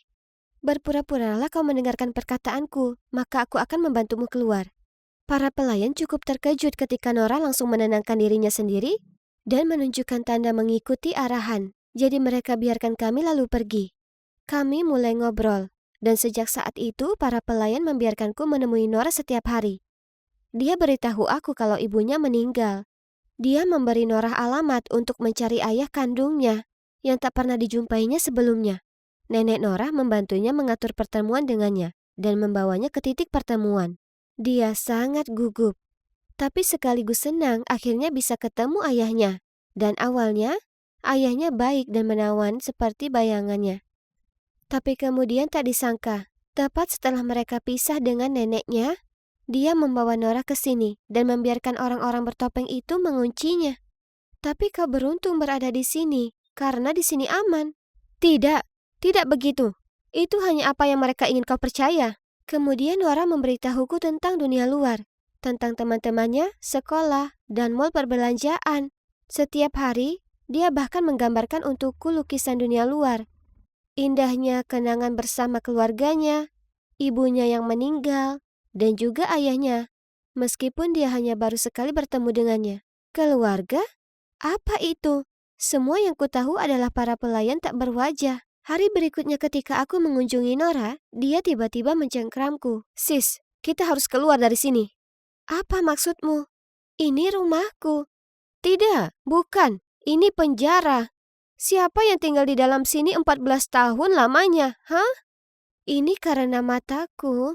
Speaker 1: Berpura-puralah kau mendengarkan perkataanku, maka aku akan membantumu keluar. Para pelayan cukup terkejut ketika Nora langsung menenangkan dirinya sendiri dan menunjukkan tanda mengikuti arahan. Jadi mereka biarkan kami lalu pergi. Kami mulai ngobrol, dan sejak saat itu para pelayan membiarkanku menemui Nora setiap hari. Dia beritahu aku kalau ibunya meninggal. Dia memberi Nora alamat untuk mencari ayah kandungnya yang tak pernah dijumpainya sebelumnya. Nenek Nora membantunya mengatur pertemuan dengannya dan membawanya ke titik pertemuan. Dia sangat gugup, tapi sekaligus senang akhirnya bisa ketemu ayahnya. Dan awalnya, ayahnya baik dan menawan seperti bayangannya. Tapi kemudian tak disangka, tepat setelah mereka pisah dengan neneknya, dia membawa Nora ke sini dan membiarkan orang-orang bertopeng itu menguncinya. Tapi kau beruntung berada di sini, karena di sini aman. Tidak, tidak begitu. Itu hanya apa yang mereka ingin kau percaya. Kemudian Nora memberitahuku tentang dunia luar, tentang teman-temannya, sekolah, dan mall perbelanjaan. Setiap hari, dia bahkan menggambarkan untukku lukisan dunia luar. Indahnya kenangan bersama keluarganya, ibunya yang meninggal, dan juga ayahnya, meskipun dia hanya baru sekali bertemu dengannya. Keluarga? Apa itu? Semua yang kutahu adalah para pelayan tak berwajah. Hari berikutnya ketika aku mengunjungi Nora, dia tiba-tiba mencengkramku. Sis, kita harus keluar dari sini. Apa maksudmu? Ini rumahku. Tidak, bukan. Ini penjara. Siapa yang tinggal di dalam sini 14 tahun lamanya, hah? Ini karena mataku.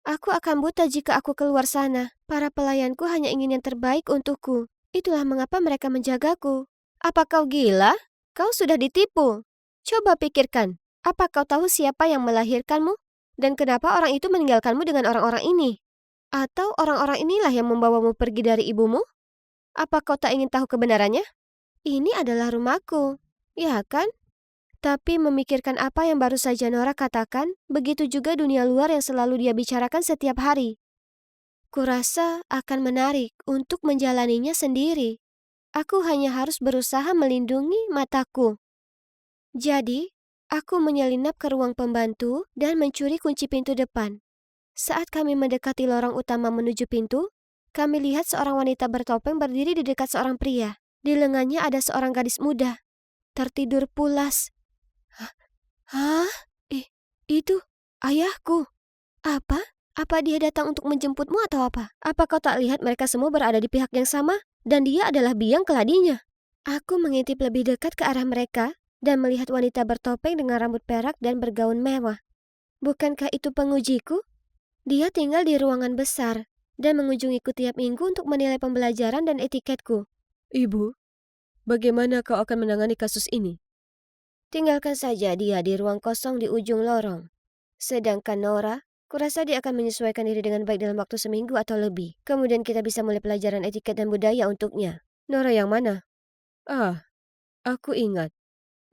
Speaker 1: Aku akan buta jika aku keluar sana. Para pelayanku hanya ingin yang terbaik untukku. Itulah mengapa mereka menjagaku. Apa kau gila? Kau sudah ditipu. Coba pikirkan, apa kau tahu siapa yang melahirkanmu? Dan kenapa orang itu meninggalkanmu dengan orang-orang ini? Atau orang-orang inilah yang membawamu pergi dari ibumu? Apa kau tak ingin tahu kebenarannya? Ini adalah rumahku, ya kan? Tapi memikirkan apa yang baru saja Nora katakan, begitu juga dunia luar yang selalu dia bicarakan setiap hari. Kurasa akan menarik untuk menjalaninya sendiri. Aku hanya harus berusaha melindungi mataku. Jadi, aku menyelinap ke ruang pembantu dan mencuri kunci pintu depan. Saat kami mendekati lorong utama menuju pintu, kami lihat seorang wanita bertopeng berdiri di dekat seorang pria. Di lengannya ada seorang gadis muda, tertidur pulas. Hah? Itu ayahku. Apa? Apa dia datang untuk menjemputmu atau apa? Apa kau tak lihat mereka semua berada di pihak yang sama? Dan dia adalah biang keladinya. Aku mengintip lebih dekat ke arah mereka dan melihat wanita bertopeng dengan rambut perak dan bergaun mewah. Bukankah itu pengujiku? Dia tinggal di ruangan besar dan mengunjungiku tiap minggu untuk menilai pembelajaran dan etiketku. Ibu, Bagaimana kau akan menangani kasus ini? Tinggalkan saja dia di ruang kosong di ujung lorong. Sedangkan Nora, kurasa dia akan menyesuaikan diri dengan baik dalam waktu seminggu atau lebih. Kemudian kita bisa mulai pelajaran etiket dan budaya untuknya. Nora yang mana? Ah, aku ingat.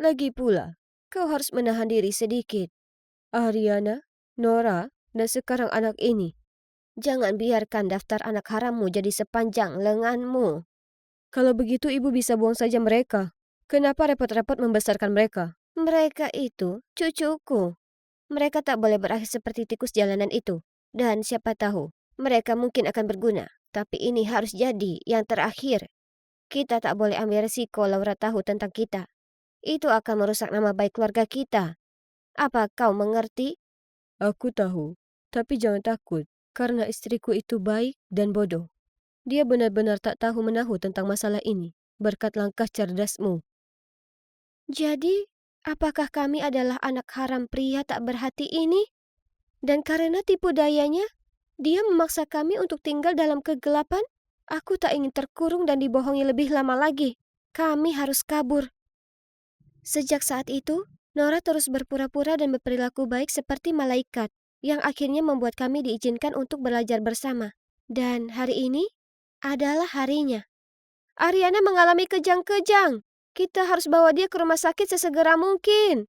Speaker 1: Lagi pula, kau harus menahan diri sedikit. Ariana, Nora, dan sekarang anak ini. Jangan biarkan daftar anak harammu jadi sepanjang lenganmu. Kalau begitu ibu bisa buang saja mereka. Kenapa repot-repot membesarkan mereka? Mereka itu cucuku. Mereka tak boleh berakhir seperti tikus jalanan itu. Dan siapa tahu, mereka mungkin akan berguna. Tapi ini harus jadi yang terakhir. Kita tak boleh ambil resiko Laura tahu tentang kita. Itu akan merusak nama baik keluarga kita. Apa kau mengerti? Aku tahu, tapi jangan takut. Karena istriku itu baik dan bodoh. Dia benar-benar tak tahu menahu tentang masalah ini, berkat langkah cerdasmu. Jadi, apakah kami adalah anak haram pria tak berhati ini? Dan karena tipu dayanya, dia memaksa kami untuk tinggal dalam kegelapan? Aku tak ingin terkurung dan dibohongi lebih lama lagi. Kami harus kabur. Sejak saat itu, Nora terus berpura-pura dan berperilaku baik seperti malaikat, yang akhirnya membuat kami diizinkan untuk belajar bersama. Dan hari ini adalah harinya. Ariana mengalami kejang-kejang. Kita harus bawa dia ke rumah sakit sesegera mungkin.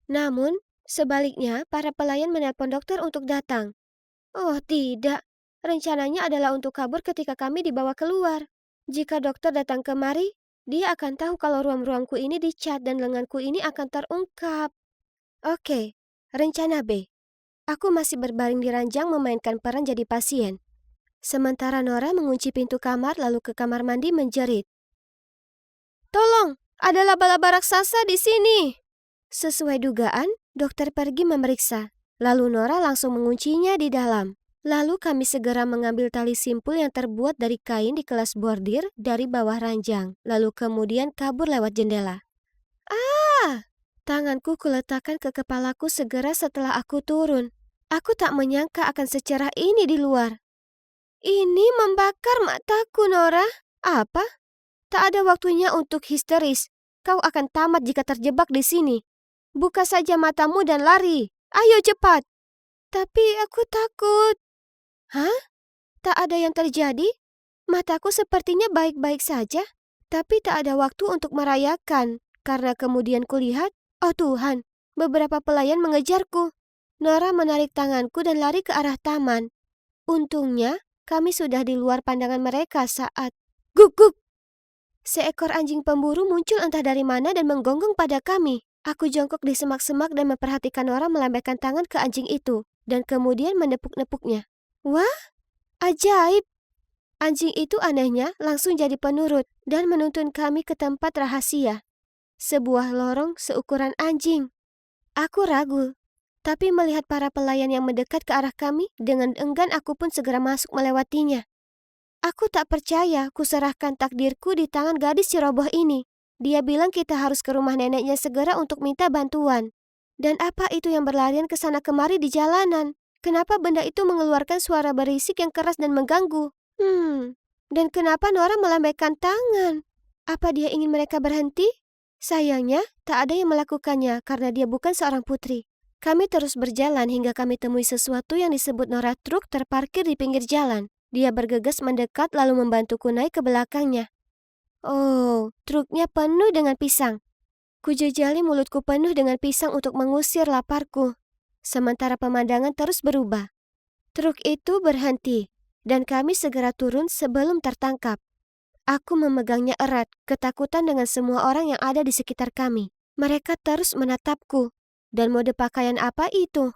Speaker 1: Namun, sebaliknya para pelayan menelpon dokter untuk datang. Oh tidak, rencananya adalah untuk kabur ketika kami dibawa keluar. Jika dokter datang kemari, dia akan tahu kalau ruang-ruangku ini dicat dan lenganku ini akan terungkap. Oke, rencana B. Aku masih berbaring di ranjang memainkan peran jadi pasien. Sementara Nora mengunci pintu kamar lalu ke kamar mandi menjerit. Tolong, ada laba-laba raksasa di sini. Sesuai dugaan, dokter pergi memeriksa. Lalu Nora langsung menguncinya di dalam. Lalu kami segera mengambil tali simpul yang terbuat dari kain di kelas bordir dari bawah ranjang. Lalu kemudian kabur lewat jendela. Ah! Tanganku kuletakkan ke kepalaku segera setelah aku turun. Aku tak menyangka akan secerah ini di luar. Ini membakar mataku, Nora. Apa? Tak ada waktunya untuk histeris. Kau akan tamat jika terjebak di sini. Buka saja matamu dan lari. Ayo cepat. Tapi aku takut. Hah? Tak ada yang terjadi? Mataku sepertinya baik-baik saja. Tapi tak ada waktu untuk merayakan. Karena kemudian kulihat, oh Tuhan, beberapa pelayan mengejarku. Nora menarik tanganku dan lari ke arah taman. Untungnya, kami sudah di luar pandangan mereka saat guk-guk. Seekor anjing pemburu muncul entah dari mana dan menggonggong pada kami. Aku jongkok di semak-semak dan memperhatikan Nora melambaikan tangan ke anjing itu dan kemudian menepuk-nepuknya. Wah, ajaib! Anjing itu anehnya langsung jadi penurut dan menuntun kami ke tempat rahasia. Sebuah lorong seukuran anjing. Aku ragu. Tapi melihat para pelayan yang mendekat ke arah kami, dengan enggan aku pun segera masuk melewatinya. Aku tak percaya kuserahkan takdirku di tangan gadis ceroboh ini. Dia bilang kita harus ke rumah neneknya segera untuk minta bantuan. Dan apa itu yang berlarian ke sana kemari di jalanan? Kenapa benda itu mengeluarkan suara berisik yang keras dan mengganggu? Dan kenapa Nora melambaikan tangan? Apa dia ingin mereka berhenti? Sayangnya, tak ada yang melakukannya karena dia bukan seorang putri. Kami terus berjalan hingga kami temui sesuatu yang disebut Nora truk terparkir di pinggir jalan. Dia bergegas mendekat lalu membantuku naik ke belakangnya. Oh, truknya penuh dengan pisang. Kujejali mulutku penuh dengan pisang untuk mengusir laparku. Sementara pemandangan terus berubah. Truk itu berhenti, dan kami segera turun sebelum tertangkap. Aku memegangnya erat, ketakutan dengan semua orang yang ada di sekitar kami. Mereka terus menatapku. Dan mode pakaian apa itu?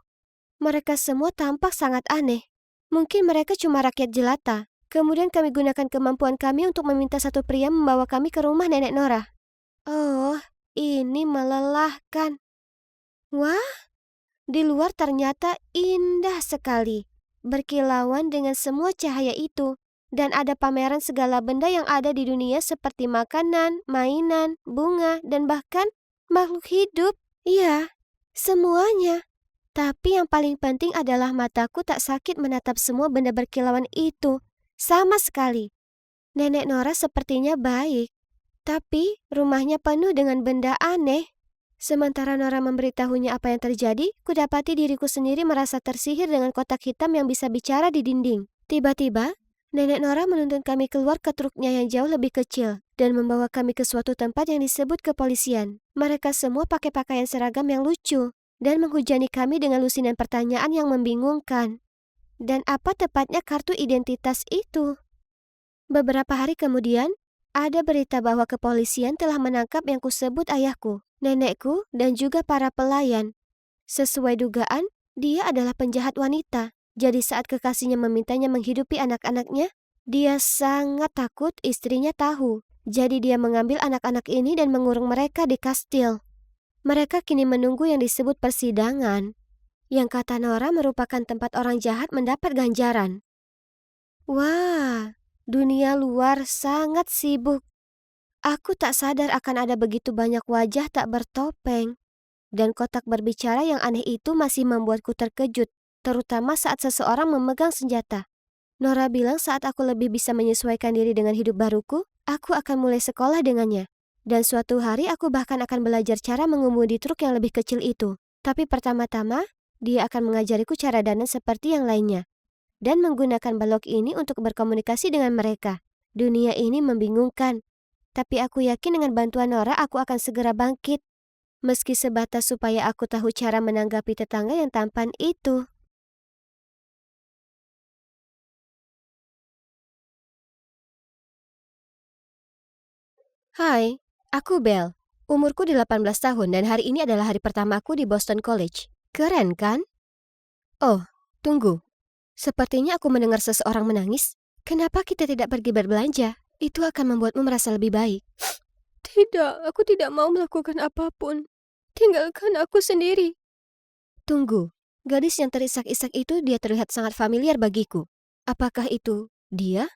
Speaker 1: Mereka semua tampak sangat aneh. Mungkin mereka cuma rakyat jelata. Kemudian kami gunakan kemampuan kami untuk meminta satu pria membawa kami ke rumah nenek Nora. Oh, ini melelahkan. Wah, di luar ternyata indah sekali. Berkilauan dengan semua cahaya itu. Dan ada pameran segala benda yang ada di dunia seperti makanan, mainan, bunga, dan bahkan makhluk hidup. Iya. Semuanya. Tapi yang paling penting adalah mataku tak sakit menatap semua benda berkilauan itu. Sama sekali. Nenek Nora sepertinya baik. Tapi rumahnya penuh dengan benda aneh. Sementara Nora memberitahunya apa yang terjadi, kudapati diriku sendiri merasa tersihir dengan kotak hitam yang bisa bicara di dinding. Tiba-tiba, Nenek Nora menuntun kami keluar ke truknya yang jauh lebih kecil dan membawa kami ke suatu tempat yang disebut kepolisian. Mereka semua pakai pakaian seragam yang lucu dan menghujani kami dengan lusinan pertanyaan yang membingungkan. Dan apa tepatnya kartu identitas itu? Beberapa hari kemudian, ada berita bahwa kepolisian telah menangkap yang kusebut ayahku, nenekku, dan juga para pelayan. Sesuai dugaan, dia adalah penjahat wanita. Jadi saat kekasihnya memintanya menghidupi anak-anaknya, dia sangat takut istrinya tahu. Jadi dia mengambil anak-anak ini dan mengurung mereka di kastil. Mereka kini menunggu yang disebut persidangan, yang kata Nora merupakan tempat orang jahat mendapat ganjaran. Wah, dunia luar sangat sibuk. Aku tak sadar akan ada begitu banyak wajah tak bertopeng. Dan kotak berbicara yang aneh itu masih membuatku terkejut, terutama saat seseorang memegang senjata. Nora bilang saat aku lebih bisa menyesuaikan diri dengan hidup baruku, aku akan mulai sekolah dengannya. Dan suatu hari aku bahkan akan belajar cara mengemudi truk yang lebih kecil itu. Tapi pertama-tama, dia akan mengajariku cara dandan seperti yang lainnya. Dan menggunakan balok ini untuk berkomunikasi dengan mereka. Dunia ini membingungkan. Tapi aku yakin dengan bantuan Nora aku akan segera bangkit. Meski sebatas supaya aku tahu cara menanggapi tetangga yang tampan itu. Hai, aku Belle. Umurku 18 tahun dan hari ini adalah hari pertamaku di Boston College. Keren kan? Oh, tunggu. Sepertinya aku mendengar seseorang menangis. Kenapa kita tidak pergi berbelanja? Itu akan membuatmu merasa lebih baik. Tidak, aku tidak mau melakukan apapun. Tinggalkan aku sendiri. Tunggu, gadis yang terisak-isak itu dia terlihat sangat familiar bagiku. Apakah itu dia?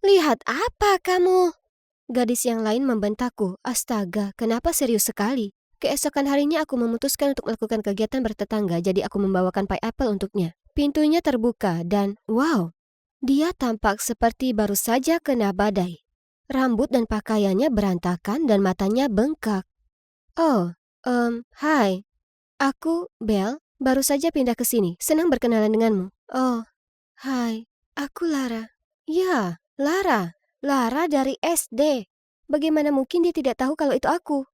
Speaker 1: Lihat apa kamu? Gadis yang lain membentakku. Astaga, kenapa serius sekali? Keesokan harinya aku memutuskan untuk melakukan kegiatan bertetangga, jadi aku membawakan pie apple untuknya. Pintunya terbuka dan, wow, dia tampak seperti baru saja kena badai. Rambut dan pakaiannya berantakan dan matanya bengkak. Oh, hai. Aku, Belle, baru saja pindah ke sini. Senang berkenalan denganmu. Oh, hai. Aku Lara. Ya, Lara. Lara dari SD. Bagaimana mungkin dia tidak tahu kalau itu aku?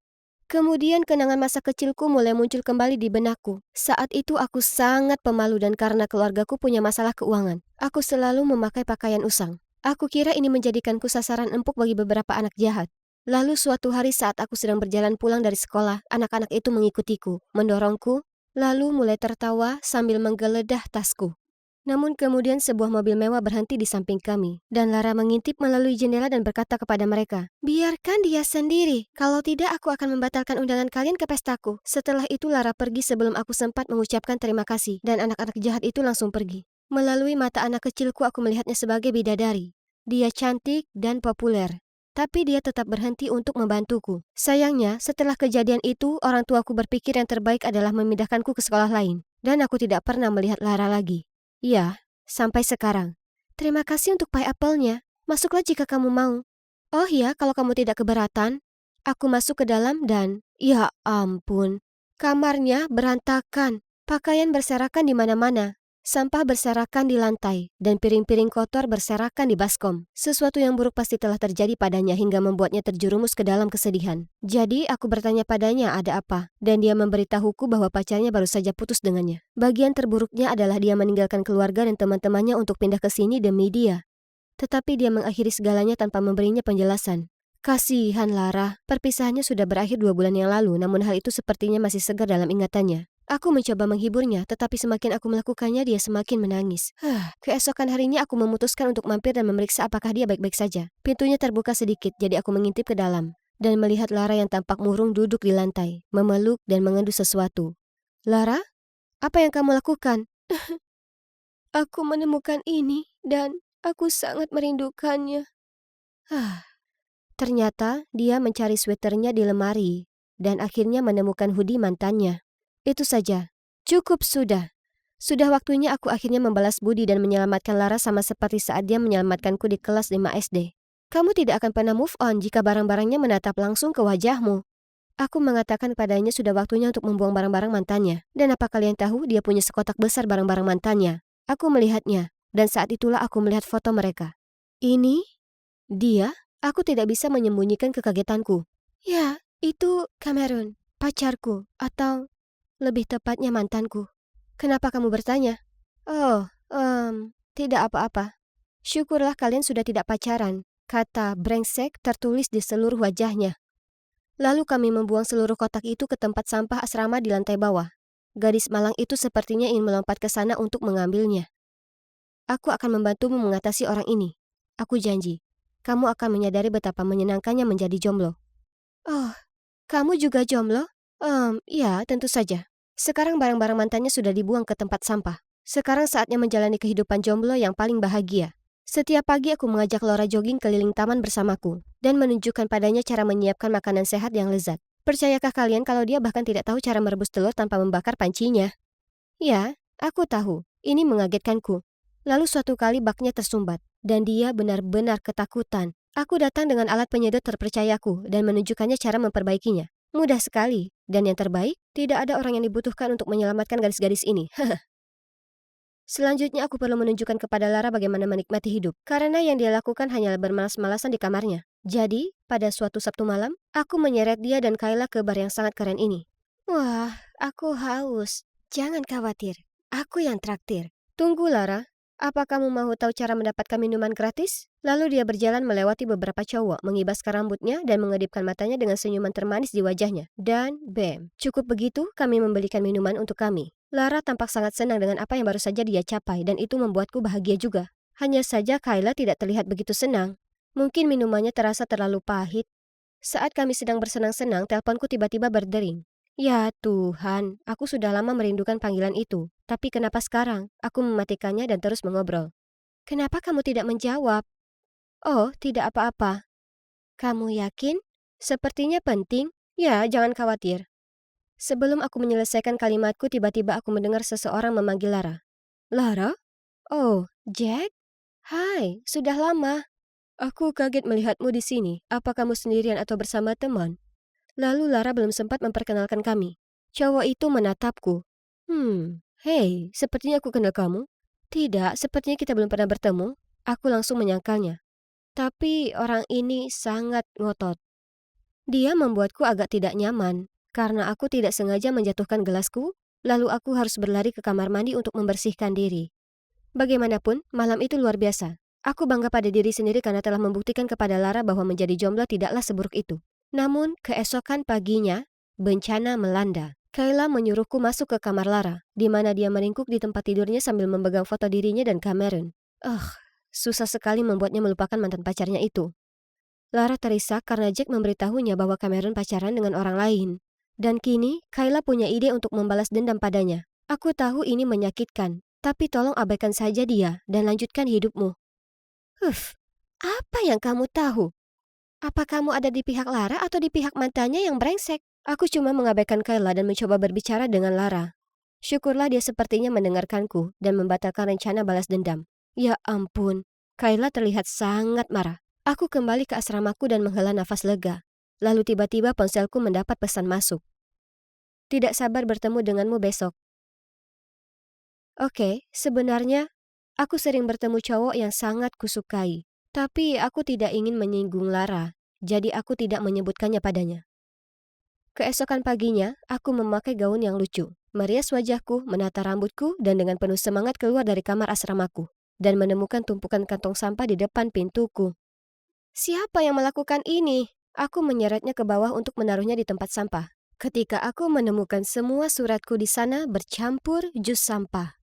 Speaker 1: Kemudian kenangan masa kecilku mulai muncul kembali di benakku. Saat itu aku sangat pemalu dan karena keluargaku punya masalah keuangan. Aku selalu memakai pakaian usang. Aku kira ini menjadikanku sasaran empuk bagi beberapa anak jahat. Lalu suatu hari saat aku sedang berjalan pulang dari sekolah, anak-anak itu mengikutiku, mendorongku, lalu mulai tertawa sambil menggeledah tasku. Namun kemudian sebuah mobil mewah berhenti di samping kami, dan Lara mengintip melalui jendela dan berkata kepada mereka, "Biarkan dia sendiri, kalau tidak aku akan membatalkan undangan kalian ke pestaku." Setelah itu Lara pergi sebelum aku sempat mengucapkan terima kasih, dan anak-anak jahat itu langsung pergi. Melalui mata anak kecilku aku melihatnya sebagai bidadari. Dia cantik dan populer. Tapi dia tetap berhenti untuk membantuku. Sayangnya, setelah kejadian itu, orang tuaku berpikir yang terbaik adalah memindahkanku ke sekolah lain. Dan aku tidak pernah melihat Lara lagi. Ya, sampai sekarang. Terima kasih untuk pie apple-nya. Masuklah jika kamu mau. Oh ya, kalau kamu tidak keberatan. Aku masuk ke dalam dan, ya ampun, kamarnya berantakan. Pakaian berserakan di mana-mana. Sampah berserakan di lantai, dan piring-piring kotor berserakan di baskom. Sesuatu yang buruk pasti telah terjadi padanya hingga membuatnya terjerumus ke dalam kesedihan. Jadi, aku bertanya padanya ada apa, dan dia memberitahuku bahwa pacarnya baru saja putus dengannya. Bagian terburuknya adalah dia meninggalkan keluarga dan teman-temannya untuk pindah ke sini demi dia. Tetapi dia mengakhiri segalanya tanpa memberinya penjelasan. Kasihan Lara, perpisahannya sudah berakhir 2 bulan yang lalu, namun hal itu sepertinya masih segar dalam ingatannya. Aku mencoba menghiburnya, tetapi semakin aku melakukannya, dia semakin menangis. Keesokan harinya aku memutuskan untuk mampir dan memeriksa apakah dia baik-baik saja. Pintunya terbuka sedikit, jadi aku mengintip ke dalam. Dan melihat Lara yang tampak murung duduk di lantai, memeluk dan mengendus sesuatu. Lara, apa yang kamu lakukan? Aku menemukan ini, dan aku sangat merindukannya. Ternyata dia mencari sweaternya di lemari, dan akhirnya menemukan hoodie mantannya. Itu saja. Cukup sudah. Sudah waktunya aku akhirnya membalas budi dan menyelamatkan Lara sama seperti saat dia menyelamatkanku di kelas 5 SD. Kamu tidak akan pernah move on jika barang-barangnya menatap langsung ke wajahmu. Aku mengatakan padanya sudah waktunya untuk membuang barang-barang mantannya. Dan apa kalian tahu dia punya sekotak besar barang-barang mantannya? Aku melihatnya, dan saat itulah aku melihat foto mereka. Ini? Dia? Aku tidak bisa menyembunyikan kekagetanku. Ya, itu Cameron, pacarku, atau lebih tepatnya mantanku. Kenapa kamu bertanya? Oh, tidak apa-apa. Syukurlah kalian sudah tidak pacaran. Kata brengsek tertulis di seluruh wajahnya. Lalu kami membuang seluruh kotak itu ke tempat sampah asrama di lantai bawah. Gadis malang itu sepertinya ingin melompat ke sana untuk mengambilnya. Aku akan membantumu mengatasi orang ini. Aku janji. Kamu akan menyadari betapa menyenangkannya menjadi jomblo. Oh, kamu juga jomblo? Ya, tentu saja. Sekarang barang-barang mantannya sudah dibuang ke tempat sampah. Sekarang saatnya menjalani kehidupan jomblo yang paling bahagia. Setiap pagi aku mengajak Laura jogging keliling taman bersamaku dan menunjukkan padanya cara menyiapkan makanan sehat yang lezat. Percayakah kalian kalau dia bahkan tidak tahu cara merebus telur tanpa membakar pancinya? Ya, aku tahu. Ini mengagetkanku. Lalu suatu kali baknya tersumbat dan dia benar-benar ketakutan. Aku datang dengan alat penyedot terpercayaku dan menunjukkannya cara memperbaikinya. Mudah sekali. Dan yang terbaik, tidak ada orang yang dibutuhkan untuk menyelamatkan gadis-gadis ini. Selanjutnya aku perlu menunjukkan kepada Lara bagaimana menikmati hidup, karena yang dia lakukan hanyalah bermalas-malasan di kamarnya. Jadi, pada suatu Sabtu malam, aku menyeret dia dan Kayla ke bar yang sangat keren ini. Wah, aku haus. Jangan khawatir, aku yang traktir. Tunggu Lara, apa kamu mau tahu cara mendapatkan minuman gratis? Lalu dia berjalan melewati beberapa cowok, mengibaskan rambutnya dan mengedipkan matanya dengan senyuman termanis di wajahnya. Dan, bam, cukup begitu kami membelikan minuman untuk kami. Lara tampak sangat senang dengan apa yang baru saja dia capai dan itu membuatku bahagia juga. Hanya saja Kayla tidak terlihat begitu senang. Mungkin minumannya terasa terlalu pahit. Saat kami sedang bersenang-senang, teleponku tiba-tiba berdering. Ya Tuhan, aku sudah lama merindukan panggilan itu. Tapi kenapa sekarang? Aku mematikannya dan terus mengobrol. Kenapa kamu tidak menjawab? Oh, tidak apa-apa. Kamu yakin? Sepertinya penting. Ya, jangan khawatir. Sebelum aku menyelesaikan kalimatku, tiba-tiba aku mendengar seseorang memanggil Lara. Lara? Oh, Jack? Hai, sudah lama. Aku kaget melihatmu di sini. Apa kamu sendirian atau bersama teman? Lalu Lara belum sempat memperkenalkan kami. Cowok itu menatapku. Hei, sepertinya aku kenal kamu. Tidak, sepertinya kita belum pernah bertemu. Aku langsung menyangkalnya. Tapi orang ini sangat ngotot. Dia membuatku agak tidak nyaman, karena aku tidak sengaja menjatuhkan gelasku, lalu aku harus berlari ke kamar mandi untuk membersihkan diri. Bagaimanapun, malam itu luar biasa. Aku bangga pada diri sendiri karena telah membuktikan kepada Lara bahwa menjadi jomblo tidaklah seburuk itu. Namun, keesokan paginya, bencana melanda. Kayla menyuruhku masuk ke kamar Lara, di mana dia meringkuk di tempat tidurnya sambil memegang foto dirinya dan Cameron. Susah sekali membuatnya melupakan mantan pacarnya itu. Lara terisak karena Jack memberitahunya bahwa Cameron pacaran dengan orang lain. Dan kini, Kayla punya ide untuk membalas dendam padanya. Aku tahu ini menyakitkan, tapi tolong abaikan saja dia dan lanjutkan hidupmu. Apa yang kamu tahu? Apa kamu ada di pihak Lara atau di pihak mantannya yang brengsek? Aku cuma mengabaikan Kayla dan mencoba berbicara dengan Lara. Syukurlah dia sepertinya mendengarkanku dan membatalkan rencana balas dendam. Ya ampun, Kayla terlihat sangat marah. Aku kembali ke asramaku dan menghela nafas lega. Lalu tiba-tiba ponselku mendapat pesan masuk. Tidak sabar bertemu denganmu besok. Oke, sebenarnya aku sering bertemu cowok yang sangat kusukai. Tapi aku tidak ingin menyinggung Lara, jadi aku tidak menyebutkannya padanya. Keesokan paginya, aku memakai gaun yang lucu, merias wajahku, menata rambutku, dan dengan penuh semangat keluar dari kamar asramaku, dan menemukan tumpukan kantong sampah di depan pintuku. Siapa yang melakukan ini? Aku menyeretnya ke bawah untuk menaruhnya di tempat sampah. Ketika aku menemukan semua suratku di sana bercampur jus sampah.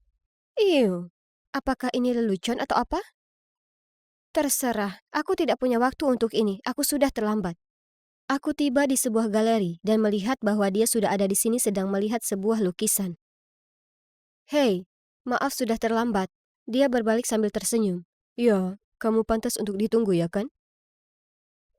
Speaker 1: Iu, apakah ini lelucon atau apa? Terserah, aku tidak punya waktu untuk ini, aku sudah terlambat. Aku tiba di sebuah galeri dan melihat bahwa dia sudah ada di sini sedang melihat sebuah lukisan. Hei, maaf sudah terlambat. Dia berbalik sambil tersenyum. Ya, kamu pantas untuk ditunggu ya kan?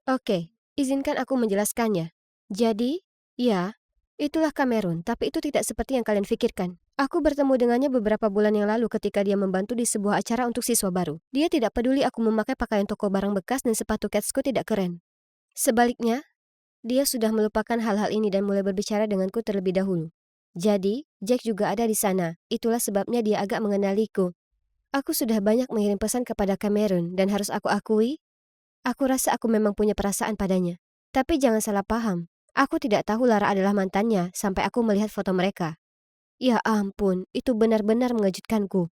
Speaker 1: Oke, izinkan aku menjelaskannya. Jadi, ya, Itulah Cameron, tapi itu tidak seperti yang kalian pikirkan. Aku bertemu dengannya beberapa bulan yang lalu ketika dia membantu di sebuah acara untuk siswa baru. Dia tidak peduli aku memakai pakaian toko barang bekas dan sepatu Catsko tidak keren. Sebaliknya, dia sudah melupakan hal-hal ini dan mulai berbicara denganku terlebih dahulu. Jadi, Jack juga ada di sana. Itulah sebabnya dia agak mengenaliku. Aku sudah banyak mengirim pesan kepada Cameron dan harus aku akui, aku rasa aku memang punya perasaan padanya. Tapi jangan salah paham. Aku tidak tahu Lara adalah mantannya sampai aku melihat foto mereka. Ya ampun, itu benar-benar mengejutkanku.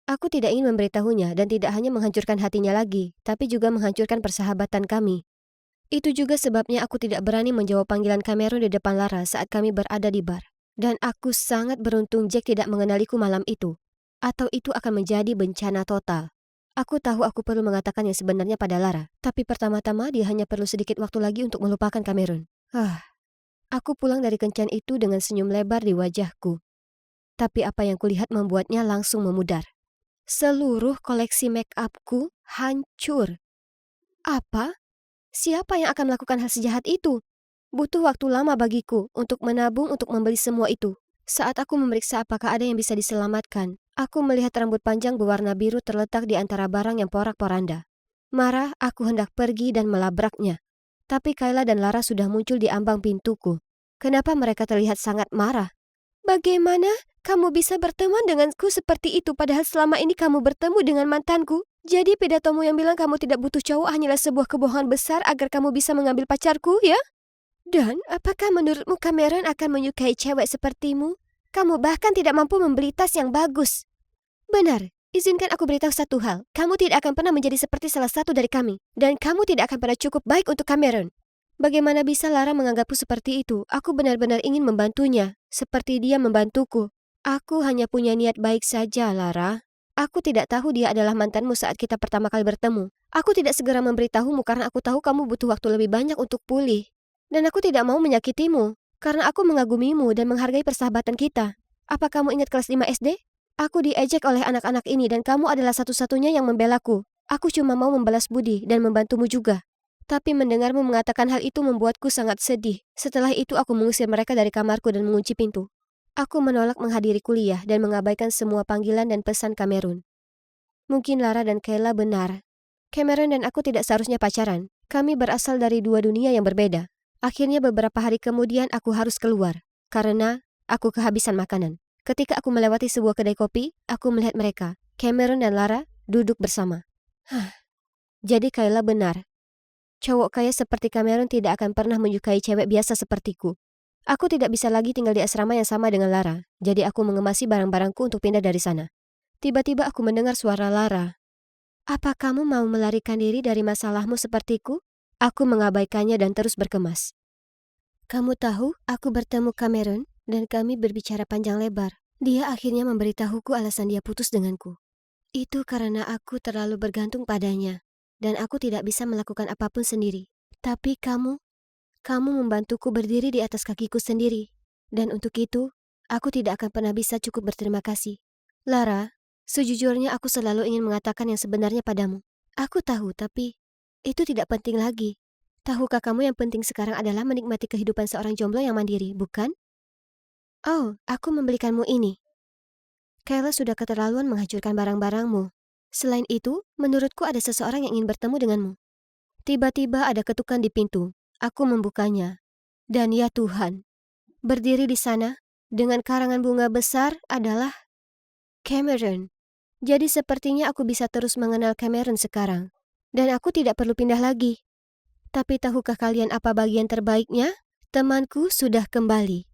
Speaker 1: Aku tidak ingin memberitahunya dan tidak hanya menghancurkan hatinya lagi, tapi juga menghancurkan persahabatan kami. Itu juga sebabnya aku tidak berani menjawab panggilan Cameron di depan Lara saat kami berada di bar. Dan aku sangat beruntung Jack tidak mengenaliku malam itu. Atau itu akan menjadi bencana total. Aku tahu aku perlu mengatakan yang sebenarnya pada Lara, tapi pertama-tama dia hanya perlu sedikit waktu lagi untuk melupakan Cameron. Aku pulang dari kencan itu dengan senyum lebar di wajahku. Tapi apa yang kulihat membuatnya langsung memudar. Seluruh koleksi make upku hancur. Apa? Siapa yang akan melakukan hal sejahat itu? Butuh waktu lama bagiku untuk menabung untuk membeli semua itu. Saat aku memeriksa apakah ada yang bisa diselamatkan, aku melihat rambut panjang berwarna biru terletak di antara barang yang porak-poranda. Marah, aku hendak pergi dan melabraknya. Tapi Kayla dan Lara sudah muncul di ambang pintuku. Kenapa mereka terlihat sangat marah? Bagaimana kamu bisa berteman denganku seperti itu padahal selama ini kamu bertemu dengan mantanku? Jadi pidatomu yang bilang kamu tidak butuh cowok hanyalah sebuah kebohongan besar agar kamu bisa mengambil pacarku, ya? Dan apakah menurutmu Cameron akan menyukai cewek sepertimu? Kamu bahkan tidak mampu membeli tas yang bagus. Benar, izinkan aku beritahu satu hal. Kamu tidak akan pernah menjadi seperti salah satu dari kami. Dan kamu tidak akan pernah cukup baik untuk Cameron. Bagaimana bisa Lara menganggapku seperti itu? Aku benar-benar ingin membantunya, seperti dia membantuku. Aku hanya punya niat baik saja, Lara. Aku tidak tahu dia adalah mantanmu saat kita pertama kali bertemu. Aku tidak segera memberitahumu karena aku tahu kamu butuh waktu lebih banyak untuk pulih. Dan aku tidak mau menyakitimu, karena aku mengagumimu dan menghargai persahabatan kita. Apa kamu ingat kelas 5 SD? Aku diejek oleh anak-anak ini dan kamu adalah satu-satunya yang membelaku. Aku cuma mau membalas budi dan membantumu juga. Tapi mendengarmu mengatakan hal itu membuatku sangat sedih. Setelah itu aku mengusir mereka dari kamarku dan mengunci pintu. Aku menolak menghadiri kuliah dan mengabaikan semua panggilan dan pesan Cameron. Mungkin Lara dan Kayla benar. Cameron dan aku tidak seharusnya pacaran. Kami berasal dari dua dunia yang berbeda. Akhirnya beberapa hari kemudian aku harus keluar. Karena aku kehabisan makanan. Ketika aku melewati sebuah kedai kopi, aku melihat mereka, Cameron dan Lara, duduk bersama. Jadi Kayla benar. Cowok kaya seperti Cameron tidak akan pernah menyukai cewek biasa sepertiku. Aku tidak bisa lagi tinggal di asrama yang sama dengan Lara, jadi aku mengemasi barang-barangku untuk pindah dari sana. Tiba-tiba aku mendengar suara Lara. Apa kamu mau melarikan diri dari masalahmu sepertiku? Aku mengabaikannya dan terus berkemas. Kamu tahu, aku bertemu Cameron dan kami berbicara panjang lebar. Dia akhirnya memberitahuku alasan dia putus denganku. Itu karena aku terlalu bergantung padanya. Dan aku tidak bisa melakukan apapun sendiri. Tapi kamu membantuku berdiri di atas kakiku sendiri. Dan untuk itu, aku tidak akan pernah bisa cukup berterima kasih. Lara, sejujurnya aku selalu ingin mengatakan yang sebenarnya padamu. Aku tahu, tapi itu tidak penting lagi. Tahukah kamu yang penting sekarang adalah menikmati kehidupan seorang jomblo yang mandiri, bukan? Oh, aku membelikanmu ini. Kayla sudah keterlaluan menghancurkan barang-barangmu. Selain itu, menurutku ada seseorang yang ingin bertemu denganmu. Tiba-tiba ada ketukan di pintu. Aku membukanya. Dan ya Tuhan, berdiri di sana, dengan karangan bunga besar adalah Cameron. Jadi sepertinya aku bisa terus mengenal Cameron sekarang. Dan aku tidak perlu pindah lagi. Tapi tahukah kalian apa bagian terbaiknya? Temanku sudah kembali.